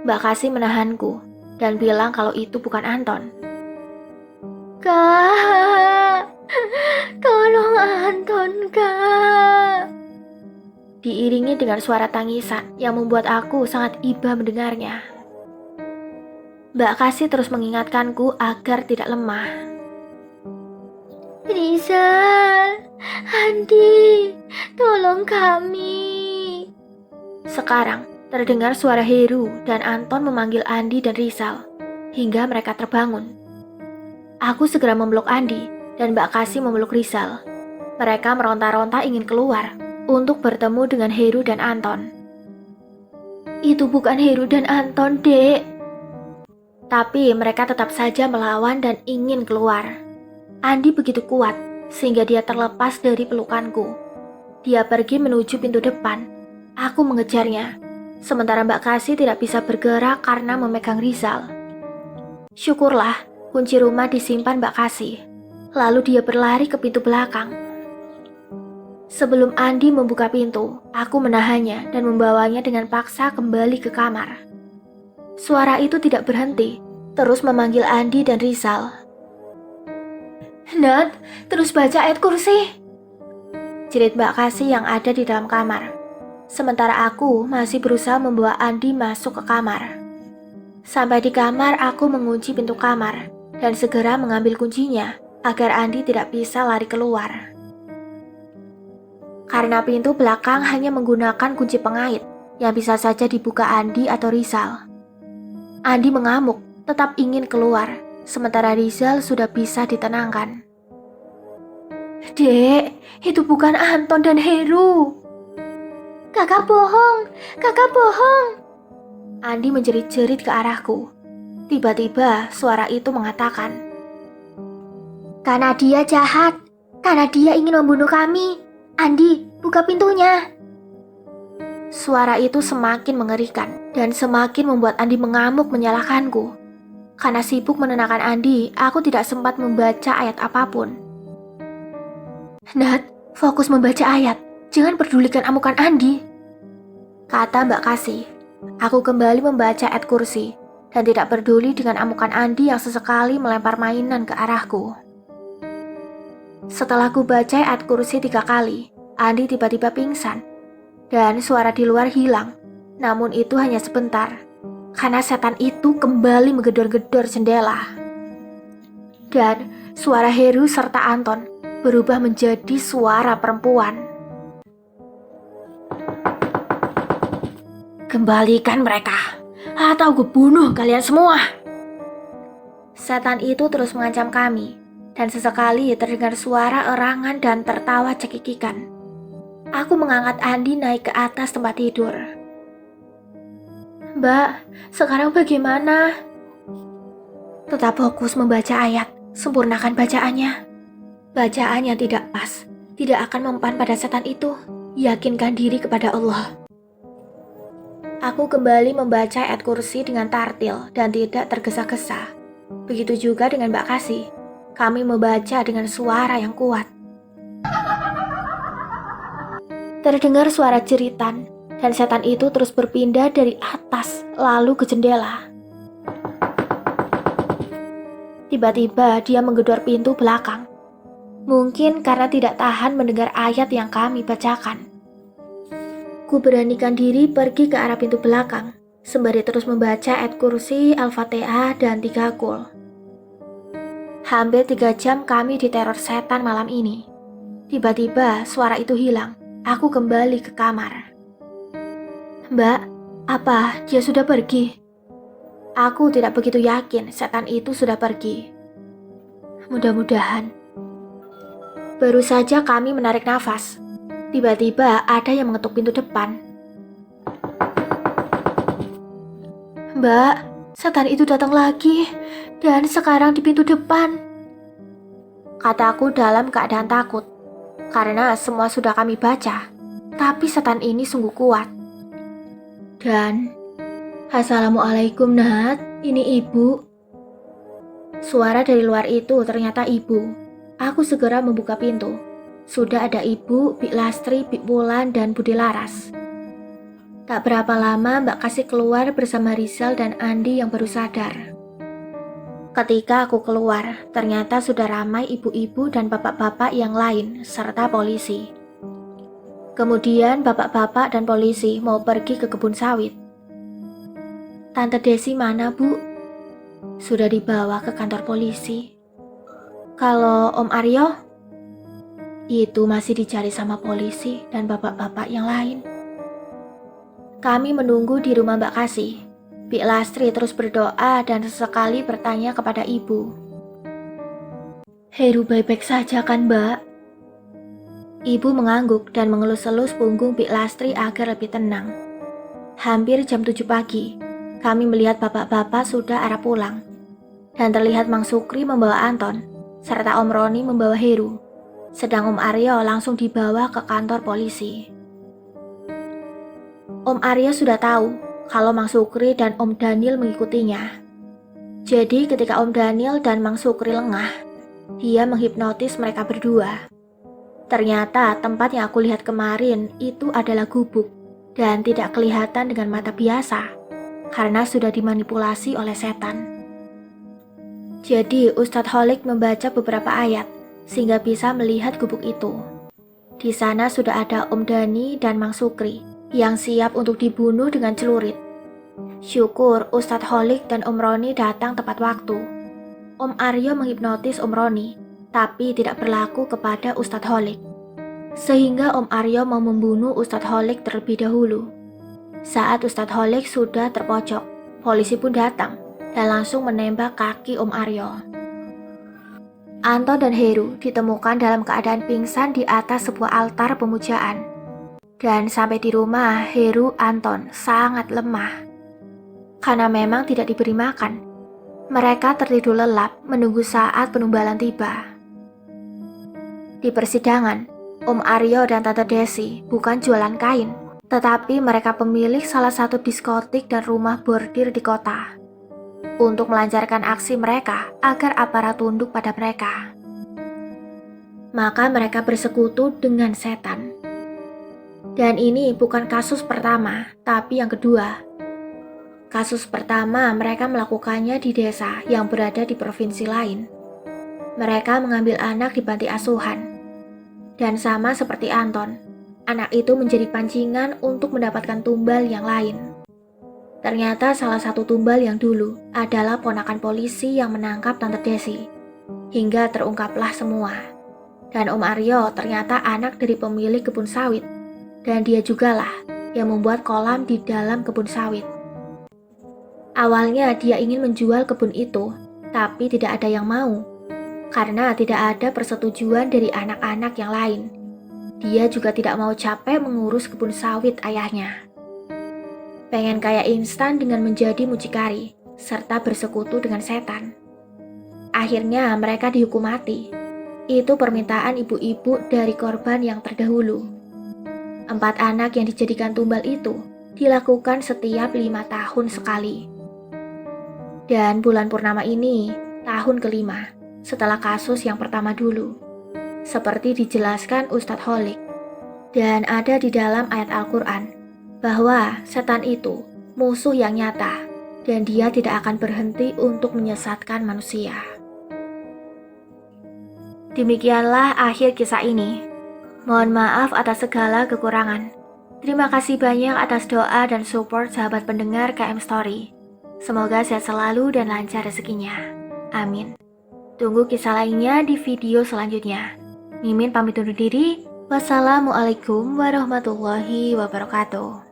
Mbak Kasih menahanku dan bilang kalau itu bukan Anton. Kak, tolong Anton, Kak. Diiringi dengan suara tangisan yang membuat aku sangat iba mendengarnya. Mbak Kasih terus mengingatkanku agar tidak lemah. Rizal, Andi, tolong kami. Sekarang terdengar suara Heru dan Anton memanggil Andi dan Rizal hingga mereka terbangun. Aku segera memeluk Andi dan Mbak Kasih memeluk Rizal. Mereka meronta-ronta ingin keluar untuk bertemu dengan Heru dan Anton. "Itu bukan Heru dan Anton, Dek." Tapi mereka tetap saja melawan dan ingin keluar. Andi begitu kuat sehingga dia terlepas dari pelukanku. Dia pergi menuju pintu depan. Aku mengejarnya. Sementara Mbak Kasih tidak bisa bergerak karena memegang Rizal. Syukurlah kunci rumah disimpan Mbak Kasih. Lalu dia berlari ke pintu belakang. Sebelum Andi membuka pintu, aku menahannya dan membawanya dengan paksa kembali ke kamar. Suara itu tidak berhenti, terus memanggil Andi dan Rizal. "Nat, terus baca ayat kursi," jerit Mbak Kasih yang ada di dalam kamar. Sementara aku masih berusaha membawa Andi masuk ke kamar. Sampai di kamar, aku mengunci pintu kamar dan segera mengambil kuncinya agar Andi tidak bisa lari keluar. Karena pintu belakang hanya menggunakan kunci pengait yang bisa saja dibuka Andi atau Rizal. Andi mengamuk, tetap ingin keluar, sementara Rizal sudah bisa ditenangkan. "Dek, itu bukan Anton dan Heru." Kakak bohong, kakak bohong. Andi menjerit-jerit ke arahku. Tiba-tiba suara itu mengatakan, Karena dia jahat, karena dia ingin membunuh kami. Andi, buka pintunya. Suara itu semakin mengerikan dan semakin membuat Andi mengamuk menyalahkanku. Karena sibuk menenangkan Andi, aku tidak sempat membaca ayat apapun. "Nat, fokus membaca ayat, jangan pedulikan amukan Andi," kata Mbak Kasih. Aku kembali membaca ayat kursi dan tidak peduli dengan amukan Andi yang sesekali melempar mainan ke arahku. Setelah ku baca ayat kursi 3 kali, Andi tiba-tiba pingsan. Dan suara di luar hilang, namun itu hanya sebentar, karena setan itu kembali menggedor-gedor jendela. Dan suara Heru serta Anton berubah menjadi suara perempuan. "Kembalikan mereka, atau gue bunuh kalian semua." Setan itu terus mengancam kami, dan sesekali terdengar suara erangan dan tertawa cekikikan. Aku mengangkat Andi naik ke atas tempat tidur. "Mbak, sekarang bagaimana?" "Tetap fokus membaca ayat, sempurnakan bacaannya." Bacaan yang tidak pas tidak akan mempan pada setan itu. Yakinkan diri kepada Allah. Aku kembali membaca ayat kursi dengan tartil dan tidak tergesa-gesa. Begitu juga dengan Mbak Kasih. Kami membaca dengan suara yang kuat. Terdengar suara jeritan, dan setan itu terus berpindah dari atas lalu ke jendela. Tiba-tiba dia menggedor pintu belakang. Mungkin karena tidak tahan mendengar ayat yang kami bacakan. Ku beranikan diri pergi ke arah pintu belakang, sembari terus membaca ayat kursi, Al-Fatihah, dan 3 Qul. Hampir 3 jam kami diteror setan malam ini. Tiba-tiba suara itu hilang. Aku kembali ke kamar. Mbak, apa dia sudah pergi? Aku tidak begitu yakin setan itu sudah pergi. Mudah-mudahan. Baru saja kami menarik nafas. Tiba-tiba ada yang mengetuk pintu depan. Mbak, setan itu datang lagi dan sekarang di pintu depan. Kataku dalam keadaan takut karena semua sudah kami baca, tapi setan ini sungguh kuat. Dan, Assalamualaikum Nat, ini ibu. Suara dari luar itu ternyata ibu. Aku segera membuka pintu. Sudah ada ibu, Bik Lastri, Bik Wulan, dan Bude Laras. Tak berapa lama Mbak Kasih keluar bersama Rizal dan Andi yang baru sadar. Ketika aku keluar, ternyata sudah ramai ibu-ibu dan bapak-bapak yang lain, serta polisi. Kemudian bapak-bapak dan polisi mau pergi ke kebun sawit. Tante Desi mana, Bu? Sudah dibawa ke kantor polisi. Kalau Om Aryo? Itu masih dicari sama polisi dan bapak-bapak yang lain. Kami menunggu di rumah Mbak Kasih. Bik Lastri terus berdoa dan sesekali bertanya kepada ibu. Heru baik-baik saja kan, Mbak? Ibu mengangguk dan mengelus-elus punggung Bik Lastri agar lebih tenang. Hampir jam 7 pagi, kami melihat bapak-bapak sudah arah pulang. Dan terlihat Mang Sukri membawa Anton, serta Om Roni membawa Heru. Sedang Om Aryo langsung dibawa ke kantor polisi. Om Aryo sudah tahu kalau Mang Sukri dan Om Daniel mengikutinya. Jadi ketika Om Daniel dan Mang Sukri lengah, dia menghipnotis mereka berdua. Ternyata tempat yang aku lihat kemarin itu adalah gubuk dan tidak kelihatan dengan mata biasa karena sudah dimanipulasi oleh setan. Jadi Ustadz Holik membaca beberapa ayat sehingga bisa melihat gubuk itu. Di sana sudah ada Om Dani dan Mang Sukri yang siap untuk dibunuh dengan celurit. Syukur Ustadz Holik dan Om Roni datang tepat waktu. Om Aryo menghipnotis Om Roni, tapi tidak berlaku kepada Ustadz Holik. Sehingga Om Aryo mau membunuh Ustadz Holik terlebih dahulu. Saat Ustadz Holik sudah terpojok, polisi pun datang dan langsung menembak kaki Om Aryo. Anton dan Heru ditemukan dalam keadaan pingsan di atas sebuah altar pemujaan. Dan sampai di rumah, Heru Anton sangat lemah. Karena memang tidak diberi makan, mereka tertidur lelap menunggu saat penumbalan tiba. Di persidangan, Om Aryo dan Tante Desi bukan jualan kain, tetapi mereka pemilik salah satu diskotik dan rumah bordir di kota. Untuk melancarkan aksi mereka agar aparat tunduk pada mereka. Maka mereka bersekutu dengan setan. Dan ini bukan kasus pertama, tapi yang kedua. Kasus pertama mereka melakukannya di desa yang berada di provinsi lain. Mereka mengambil anak di panti asuhan. Dan sama seperti Anton, anak itu menjadi pancingan untuk mendapatkan tumbal yang lain. Ternyata salah satu tumbal yang dulu adalah ponakan polisi yang menangkap Tante Desi. Hingga terungkaplah semua. Dan Om Aryo ternyata anak dari pemilik kebun sawit. Dan dia jugalah yang membuat kolam di dalam kebun sawit. Awalnya dia ingin menjual kebun itu, tapi tidak ada yang mau. Karena tidak ada persetujuan dari anak-anak yang lain. Dia juga tidak mau capek mengurus kebun sawit ayahnya. Pengen kaya instan dengan menjadi mucikari, serta bersekutu dengan setan. Akhirnya mereka dihukum mati. Itu permintaan ibu-ibu dari korban yang terdahulu. 4 anak yang dijadikan tumbal itu dilakukan setiap 5 tahun sekali. Dan bulan purnama ini tahun kelima setelah kasus yang pertama dulu. Seperti dijelaskan Ustadz Holik. Dan ada di dalam ayat Al-Quran bahwa setan itu musuh yang nyata dan dia tidak akan berhenti untuk menyesatkan manusia. Demikianlah akhir kisah ini. Mohon maaf atas segala kekurangan. Terima kasih banyak atas doa dan support sahabat pendengar KM Story. Semoga sehat selalu dan lancar rezekinya. Amin. Tunggu kisah lainnya di video selanjutnya. Mimin pamit undur diri. Wassalamualaikum warahmatullahi wabarakatuh.